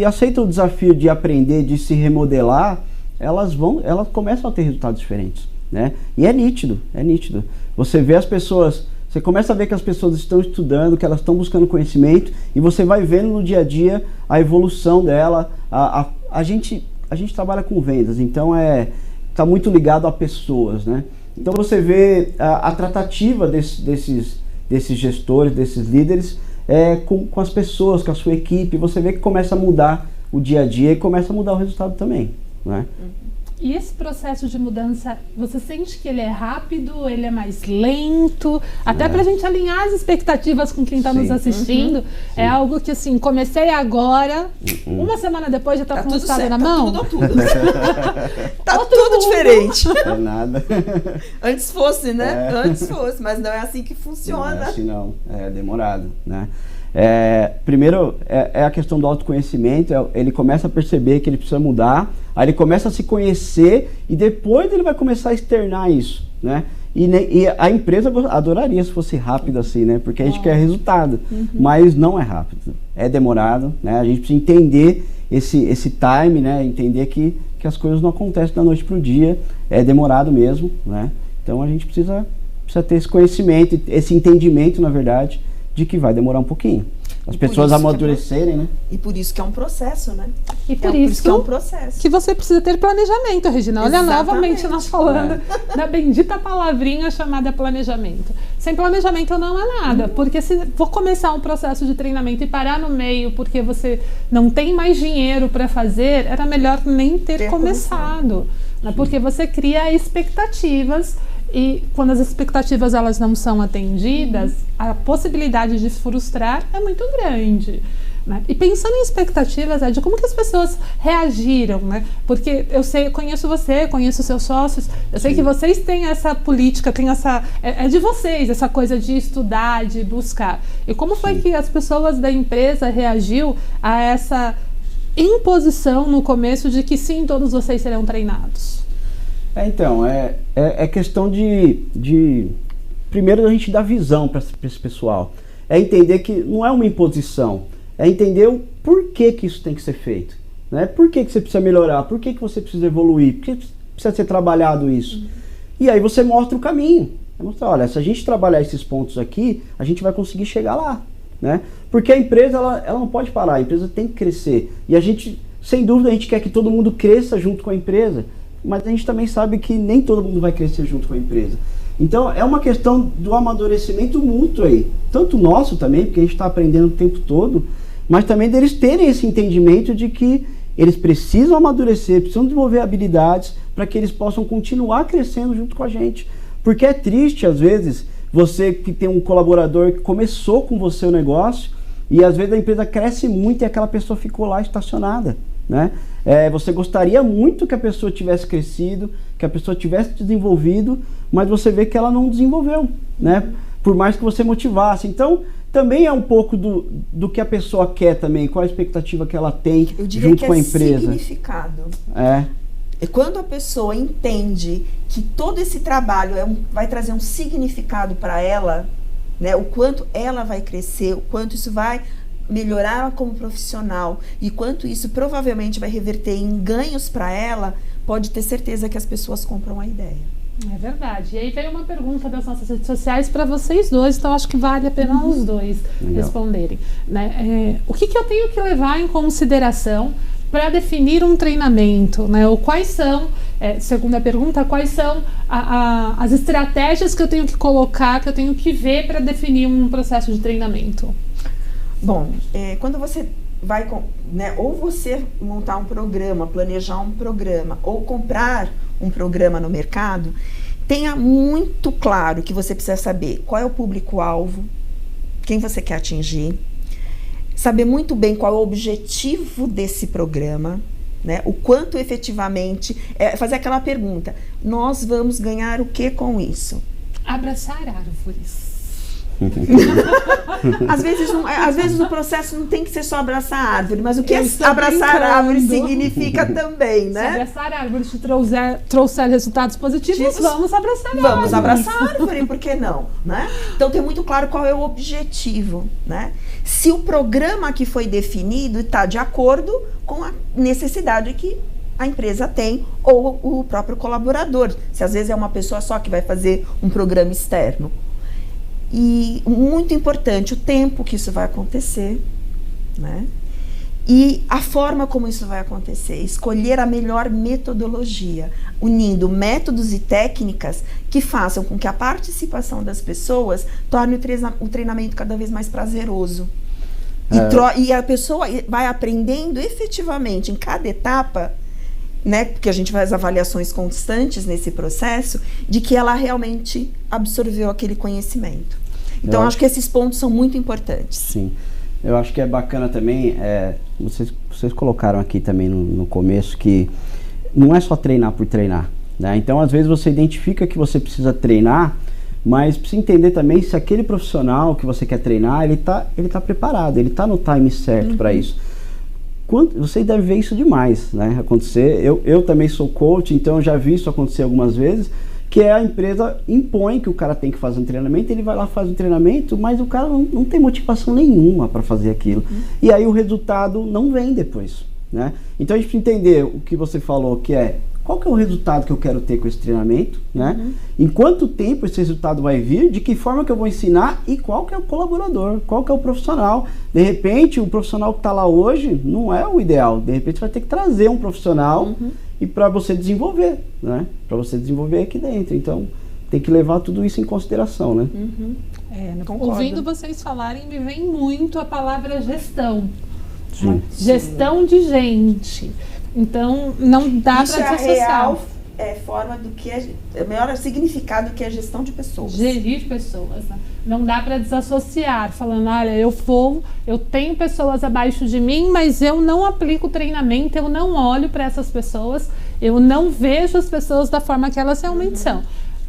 aceitam o desafio de aprender, de se remodelar, elas começam a ter resultados diferentes, né? E é nítido. Você vê as pessoas, você começa a ver que as pessoas estão estudando, que elas estão buscando conhecimento, e você vai vendo no dia a dia a evolução dela. A gente trabalha com vendas, então está muito ligado a pessoas, né? Então você vê a tratativa desses gestores, desses líderes, com as pessoas, com a sua equipe. Você vê que começa a mudar o dia a dia e começa a mudar o resultado também, né? E esse processo de mudança, você sente que ele é rápido, ele é mais lento? Até pra gente alinhar as expectativas com quem está nos assistindo. É algo que, assim, comecei agora, uma semana depois já está com o resultado na mão? Tudo. Tá tudo diferente. É nada. Antes fosse, né? Antes fosse, mas não é assim que funciona. Não é assim, não. É demorado, né? Primeiro, é a questão do autoconhecimento. Ele começa a perceber que ele precisa mudar, aí ele começa a se conhecer e depois ele vai começar a externar isso, né? E a empresa adoraria se fosse rápido assim, né? Porque a gente quer resultado, mas não é rápido, é demorado, né? A gente precisa entender esse time, né? Entender que as coisas não acontecem da noite para o dia, é demorado mesmo, né? Então a gente precisa ter esse conhecimento, esse entendimento, na verdade, de que vai demorar um pouquinho. As pessoas amadurecerem, né? E por isso que é um processo, né? E por isso que é um processo. Que você precisa ter planejamento, Regina. Olha, novamente nós falando da bendita palavrinha chamada planejamento. Sem planejamento não é nada, porque se for começar um processo de treinamento e parar no meio porque você não tem mais dinheiro para fazer, era melhor nem ter começado. Né? Porque você cria expectativas. E quando as expectativas elas não são atendidas, a possibilidade de frustrar é muito grande, né? E pensando em expectativas, de como que as pessoas reagiram, né? Porque conheço você, conheço seus sócios, eu sei que vocês têm essa política, tem essa é de vocês, essa coisa de estudar, de buscar. E como foi que as pessoas da empresa reagiu a essa imposição no começo de que sim, todos vocês serão treinados? Então, é questão de primeiro a gente dar visão para esse pessoal. é entender que não é uma imposição, é entender o porquê que isso tem que ser feito, né? Por que você precisa melhorar, por que você precisa evoluir, por que precisa ser trabalhado isso. E aí você mostra o caminho. Mostra, olha, se a gente trabalhar esses pontos aqui, a gente vai conseguir chegar lá, né? Porque a empresa, ela não pode parar, a empresa tem que crescer. E a gente, sem dúvida, a gente quer que todo mundo cresça junto com a empresa, mas a gente também sabe que nem todo mundo vai crescer junto com a empresa. Então, é uma questão do amadurecimento mútuo aí. Tanto nosso também, porque a gente está aprendendo o tempo todo, mas também deles terem esse entendimento de que eles precisam amadurecer, precisam desenvolver habilidades para que eles possam continuar crescendo junto com a gente. Porque é triste, às vezes, você que tem um colaborador que começou com você o negócio e às vezes a empresa cresce muito e aquela pessoa ficou lá estacionada, né? Você gostaria muito que a pessoa tivesse crescido, que a pessoa tivesse desenvolvido, mas você vê que ela não desenvolveu, né? Por mais que você motivasse. Então, também é um pouco do que a pessoa quer também, qual a expectativa que ela tem junto com a empresa. Significado. É quando a pessoa entende que todo esse trabalho vai trazer um significado para ela, né? O quanto ela vai crescer, o quanto isso vai melhorar ela como profissional e quanto isso provavelmente vai reverter em ganhos para ela, pode ter certeza que as pessoas compram a ideia. É verdade. E aí veio uma pergunta das nossas redes sociais para vocês dois, então acho que vale a pena os dois responderem, né? O que eu tenho que levar em consideração para definir um treinamento, né? Ou quais são, segunda pergunta, quais são as estratégias que eu tenho que colocar, que eu tenho que ver para definir um processo de treinamento? Bom, quando você vai, né, ou você montar um programa, planejar um programa, ou comprar um programa no mercado, tenha muito claro que você precisa saber qual é o público-alvo, quem você quer atingir, saber muito bem qual é o objetivo desse programa, né, o quanto efetivamente, fazer aquela pergunta, nós vamos ganhar o que com isso? Abraçar árvores. Às vezes o processo não tem que ser só abraçar a árvore, mas o que abraçar a árvore significa também, né? Se abraçar a árvore te trouxer resultados positivos, vamos abraçar a árvore. Vamos abraçar a árvore, por que não? Né? Então tem muito claro qual é o objetivo, né? Se o programa que foi definido está de acordo com a necessidade que a empresa tem ou o próprio colaborador, se às vezes é uma pessoa só que vai fazer um programa externo. E muito importante o tempo que isso vai acontecer, né? E a forma como isso vai acontecer, escolher a melhor metodologia, unindo métodos e técnicas que façam com que a participação das pessoas torne o treinamento cada vez mais prazeroso. E a pessoa vai aprendendo efetivamente em cada etapa, né, porque a gente faz avaliações constantes nesse processo, de que ela realmente absorveu aquele conhecimento. Então, acho que esses pontos são muito importantes. Sim. Eu acho que é bacana também, vocês colocaram aqui também no começo, que não é só treinar por treinar, né? Então, às vezes você identifica que você precisa treinar, mas precisa entender também se aquele profissional que você quer treinar, ele tá preparado, ele está no time certo para isso. Você deve ver isso demais, né, acontecer. Eu também sou coach, então eu já vi isso acontecer algumas vezes, que a empresa impõe que o cara tem que fazer um treinamento, ele vai lá faz um treinamento, mas o cara não tem motivação nenhuma para fazer aquilo. E aí o resultado não vem depois, né? Então a gente precisa entender o que você falou, que qual que é o resultado que eu quero ter com esse treinamento, né? Em quanto tempo esse resultado vai vir, de que forma que eu vou ensinar e qual que é o colaborador, qual que é o profissional. De repente, o profissional que está lá hoje não é o ideal. De repente, você vai ter que trazer um profissional e para você desenvolver, né? Para você desenvolver aqui dentro. Então, tem que levar tudo isso em consideração, né? Ouvindo vocês falarem, me vem muito a palavra gestão. Sim. Gestão de gente. Então, não dá para desassociar. Isso é a real forma do que o maior significado que é a gestão de pessoas. Gerir pessoas, né? Não dá para desassociar, falando, olha, eu tenho pessoas abaixo de mim, mas eu não aplico treinamento, eu não olho para essas pessoas, eu não vejo as pessoas da forma que elas realmente são.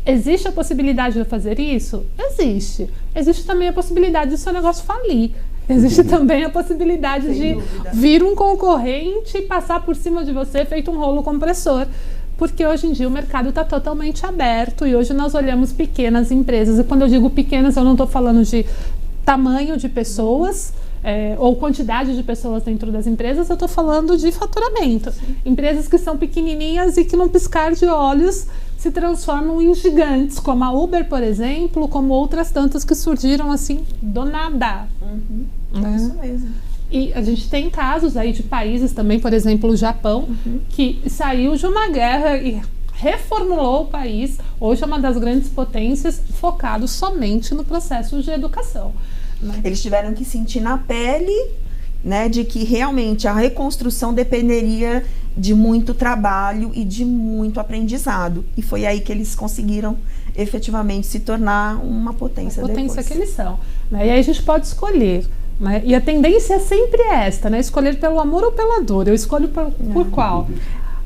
Existe a possibilidade de eu fazer isso? Existe. Existe também a possibilidade de seu negócio falir. Existe também a possibilidade de vir um concorrente e passar por cima de você feito um rolo compressor. Porque hoje em dia o mercado está totalmente aberto e hoje nós olhamos pequenas empresas. E quando eu digo pequenas, eu não estou falando de tamanho de pessoas, ou quantidade de pessoas dentro das empresas, eu estou falando de faturamento. Sim. Empresas que são pequenininhas e que num piscar de olhos se transformam em gigantes, como a Uber, por exemplo, como outras tantas que surgiram assim do nada. Isso mesmo. E a gente tem casos aí de países também, por exemplo, o Japão, que saiu de uma guerra e reformulou o país. Hoje é uma das grandes potências, focado somente no processo de educação. Né? Eles tiveram que sentir na pele, né, de que realmente a reconstrução dependeria de muito trabalho e de muito aprendizado. E foi aí que eles conseguiram efetivamente se tornar uma potência depois. A potência que eles são. Né? E aí a gente pode escolher. Né? E a tendência é sempre esta, né? Escolher pelo amor ou pela dor. Eu escolho por qual?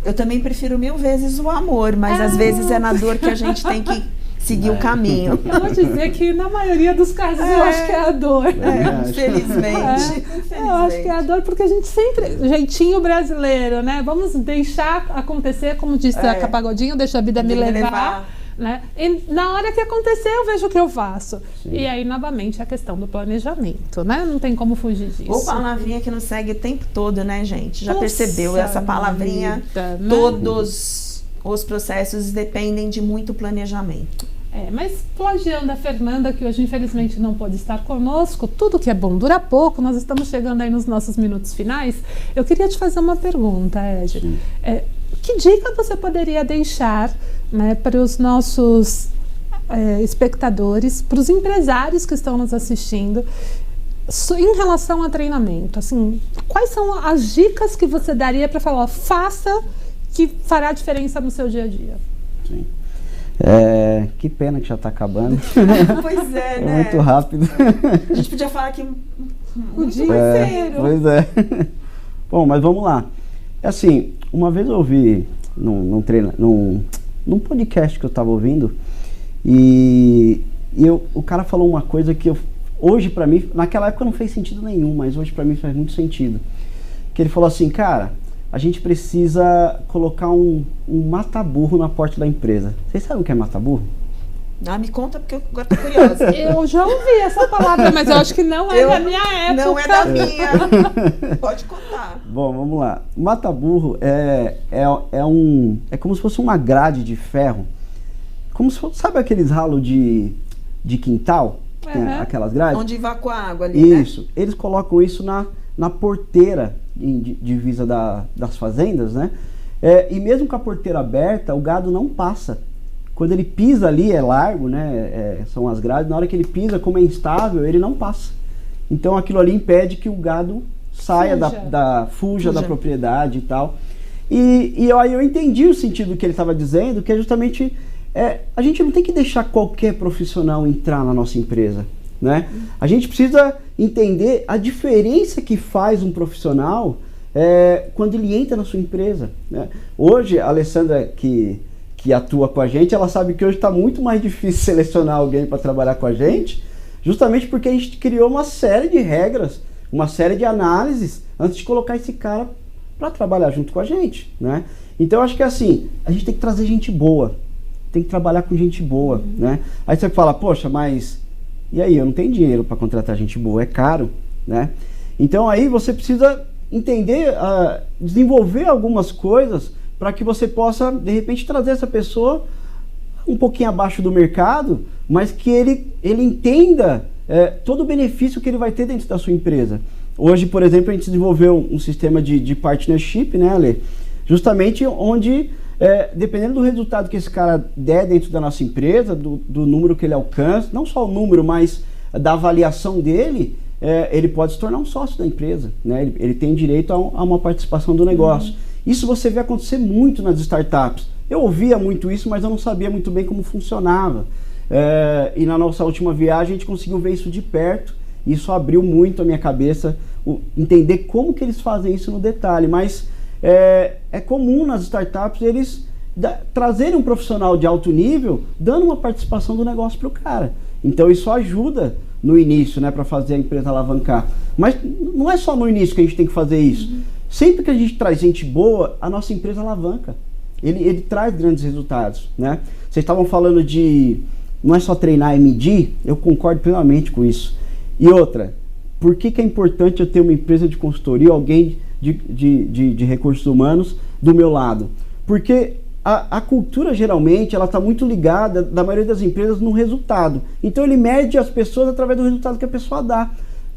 Eu também prefiro 1000 vezes o amor, mas às vezes é na dor que a gente tem que seguir o caminho. Eu vou dizer que na maioria dos casos eu acho que é a dor. Infelizmente. Eu acho que é a dor, porque a gente sempre... Jeitinho brasileiro, né? Vamos deixar acontecer, como disse a Capagodinho, deixa a vida me levar. Né? E na hora que acontecer, eu vejo o que eu faço. Sim. E aí, novamente, a questão do planejamento, né? Não tem como fugir disso. Ou palavrinha que nos segue o tempo todo, né, gente? Já percebeu essa palavrinha? Vida, né? Todos os processos dependem de muito planejamento. Mas plagiando a Fernanda, que hoje infelizmente não pôde estar conosco, tudo que é bom dura pouco, nós estamos chegando aí nos nossos minutos finais. Eu queria te fazer uma pergunta, Ed. Que dica você poderia deixar, né, para os nossos espectadores, para os empresários que estão nos assistindo, em relação a treinamento? Assim, quais são as dicas que você daria para falar, faça, que fará diferença no seu dia a dia? Sim. Que pena que já está acabando. Pois é, né? Muito rápido. A gente podia falar aqui o dia inteiro. Pois é. Bom, mas vamos lá. Assim, uma vez eu ouvi num podcast que eu estava ouvindo, o cara falou uma coisa que hoje para mim, naquela época não fez sentido nenhum, mas hoje para mim faz muito sentido. Que ele falou assim, cara, a gente precisa colocar um mata-burro na porta da empresa. Vocês sabem o que é mata-burro? Me conta, porque eu agora tô curiosa. Eu já ouvi essa palavra, mas eu acho que não é da minha época. Não é da minha. Pode contar. Bom, vamos lá. Mata-burro é como se fosse uma grade de ferro. Como se fosse, sabe aqueles ralos de quintal? Tem aquelas grades? Onde evacua a água ali, Isso. Né? Eles colocam isso na porteira de divisa das fazendas, né? E mesmo com a porteira aberta, o gado não passa. Quando ele pisa ali, é largo, né? São as grades, na hora que ele pisa, como é instável, ele não passa. Então aquilo ali impede que o gado saia fuja da propriedade e tal. E aí eu entendi o sentido que ele estava dizendo, que é justamente a gente não tem que deixar qualquer profissional entrar na nossa empresa, né? A gente precisa entender a diferença que faz um profissional quando ele entra na sua empresa, né? Hoje, a Alessandra, que atua com a gente, ela sabe que hoje está muito mais difícil selecionar alguém para trabalhar com a gente, justamente porque a gente criou uma série de regras, uma série de análises antes de colocar esse cara para trabalhar junto com a gente, né? Então eu acho que assim, a gente tem que trazer gente boa, tem que trabalhar com gente boa, né? Aí você fala, poxa, mas e aí, eu não tenho dinheiro para contratar gente boa, é caro, né? Então aí você precisa entender, desenvolver algumas coisas para que você possa, de repente, trazer essa pessoa um pouquinho abaixo do mercado, mas que ele entenda todo o benefício que ele vai ter dentro da sua empresa. Hoje, por exemplo, a gente desenvolveu um sistema de partnership, né, Ale? Justamente onde, dependendo do resultado que esse cara der dentro da nossa empresa, do número que ele alcança, não só o número, mas da avaliação dele, ele pode se tornar um sócio da empresa, né? Ele tem direito a uma participação do negócio. Isso você vê acontecer muito nas startups. Eu ouvia muito isso, mas eu não sabia muito bem como funcionava. E na nossa última viagem a gente conseguiu ver isso de perto. Isso abriu muito a minha cabeça, entender como que eles fazem isso no detalhe. Mas é comum nas startups eles trazerem um profissional de alto nível, dando uma participação do negócio para o cara. Então isso ajuda no início, né, para fazer a empresa alavancar. Mas não é só no início que a gente tem que fazer isso. Sempre que a gente traz gente boa, a nossa empresa alavanca. Ele traz grandes resultados, né? Vocês estavam falando não é só treinar e medir, eu concordo plenamente com isso. E outra, por que é importante eu ter uma empresa de consultoria, alguém de recursos humanos do meu lado? Porque a cultura, geralmente, ela está muito ligada, da maioria das empresas, no resultado. Então, ele mede as pessoas através do resultado que a pessoa dá.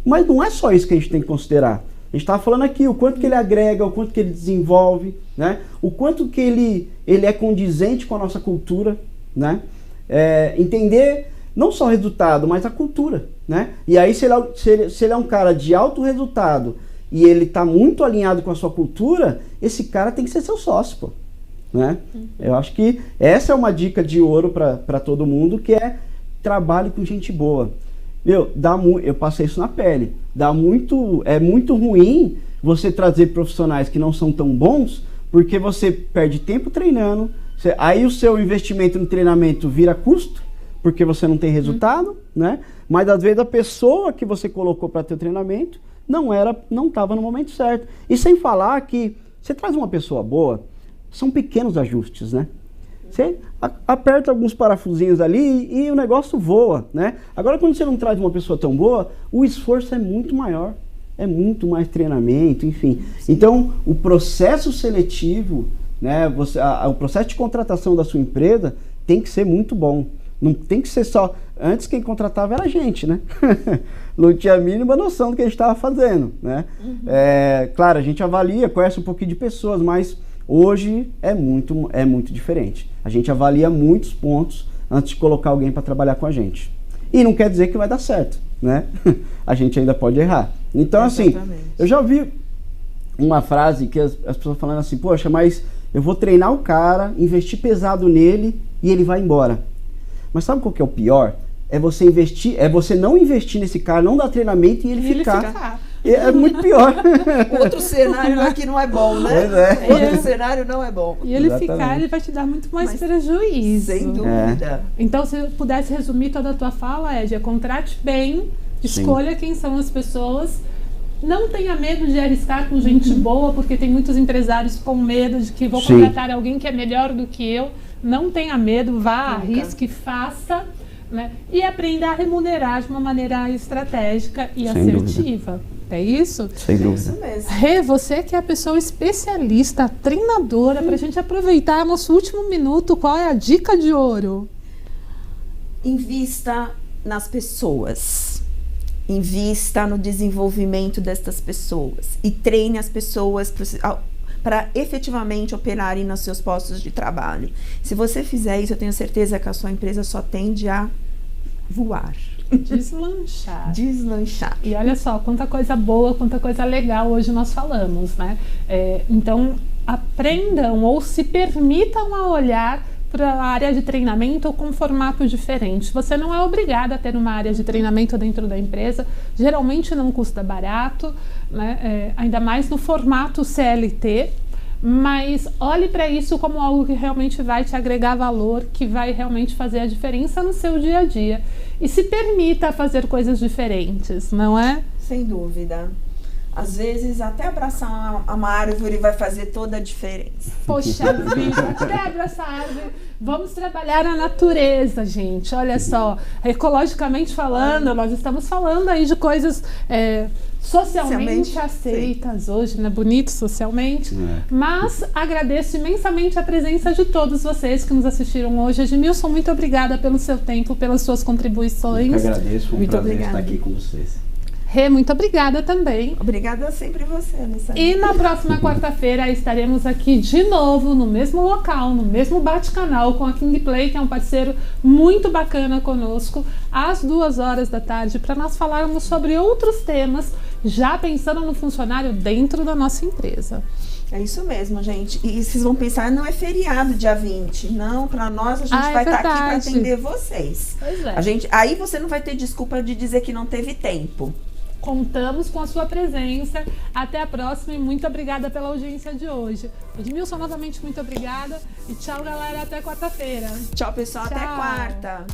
Mas não é só isso que a gente tem que considerar. A gente estava falando aqui o quanto que ele agrega, o quanto que ele desenvolve, né? O quanto que ele é condizente com a nossa cultura, né? Entender não só o resultado, mas a cultura, né? E aí, se ele é um cara de alto resultado e ele está muito alinhado com a sua cultura, esse cara tem que ser seu sócio, pô, né? Eu acho que essa é uma dica de ouro para todo mundo, que é trabalhe com gente boa. Eu passei isso na pele. É muito ruim você trazer profissionais que não são tão bons, porque você perde tempo treinando, aí o seu investimento no treinamento vira custo, porque você não tem resultado, né? Mas às vezes a pessoa que você colocou para ter o treinamento não estava no momento certo. E sem falar que você traz uma pessoa boa, são pequenos ajustes, né? Você aperta alguns parafusinhos ali e o negócio voa, né? Agora, quando você não traz uma pessoa tão boa, o esforço é muito maior, é muito mais treinamento, enfim. Sim. Então, o processo seletivo, né, o processo de contratação da sua empresa tem que ser muito bom. Não tem que ser só... Antes quem contratava era a gente, né? Não tinha a mínima noção do que a gente estava fazendo, né? Claro, a gente avalia, conhece um pouquinho de pessoas, mas hoje é muito diferente. A gente avalia muitos pontos antes de colocar alguém para trabalhar com a gente. E não quer dizer que vai dar certo, né? A gente ainda pode errar. Então, exatamente. Assim, eu já ouvi uma frase que as pessoas falando assim, poxa, mas eu vou treinar o cara, investir pesado nele e ele vai embora. Mas sabe qual que é o pior? É você não investir nesse cara, não dar treinamento e ele ficar. É muito pior. O outro cenário aqui não é bom, né? Pois o outro cenário não é bom. E ele ficar, ele vai te dar muito mais prejuízo. Sem dúvida. Então, se eu pudesse resumir toda a tua fala, Édia, contrate bem, escolha quem são as pessoas. Não tenha medo de arriscar com gente boa, porque tem muitos empresários com medo de que vou contratar alguém que é melhor do que eu. Não tenha medo, vá, arrisque, faça, né? E aprenda a remunerar de uma maneira estratégica e assertiva. É isso? Sem dúvida. É isso mesmo. Rê, você que é a pessoa especialista, treinadora, para a gente aproveitar nosso último minuto, qual é a dica de ouro? Invista nas pessoas. Invista no desenvolvimento destas pessoas. E treine as pessoas para efetivamente operarem nos seus postos de trabalho. Se você fizer isso, eu tenho certeza que a sua empresa só tende a voar. Deslanchar. Deslanchar. E olha só, quanta coisa boa, quanta coisa legal hoje nós falamos, né? Então, aprendam ou se permitam a olhar para a área de treinamento com formato diferente. Você não é obrigada a ter uma área de treinamento dentro da empresa, geralmente não custa barato, né? Ainda mais no formato CLT, mas olhe para isso como algo que realmente vai te agregar valor, que vai realmente fazer a diferença no seu dia a dia. E se permita fazer coisas diferentes, não é? Sem dúvida. Às vezes, até abraçar uma árvore vai fazer toda a diferença. Poxa vida, até abraçar a árvore. Vamos trabalhar a natureza, gente. Olha só, ecologicamente falando, nós estamos falando aí de coisas socialmente aceitas hoje, né? Bonito socialmente. Mas agradeço imensamente a presença de todos vocês que nos assistiram hoje. Edmilson, muito obrigada pelo seu tempo, pelas suas contribuições. Eu que agradeço, foi um prazer obrigada. Estar aqui com vocês. Rê, muito obrigada também. Obrigada sempre você, Alessandra. E na próxima quarta-feira estaremos aqui de novo, no mesmo local, no mesmo bate-canal, com a King Play, que é um parceiro muito bacana conosco, às 14h, para nós falarmos sobre outros temas, já pensando no funcionário dentro da nossa empresa. É isso mesmo, gente. E vocês vão pensar, não é feriado dia 20. Não, para nós a gente vai estar aqui para atender vocês. Pois é. Aí você não vai ter desculpa de dizer que não teve tempo. Contamos com a sua presença. Até a próxima e muito obrigada pela audiência de hoje. Edmilson, novamente, muito obrigada. E tchau, galera. Até quarta-feira. Tchau, pessoal. Tchau. Até quarta.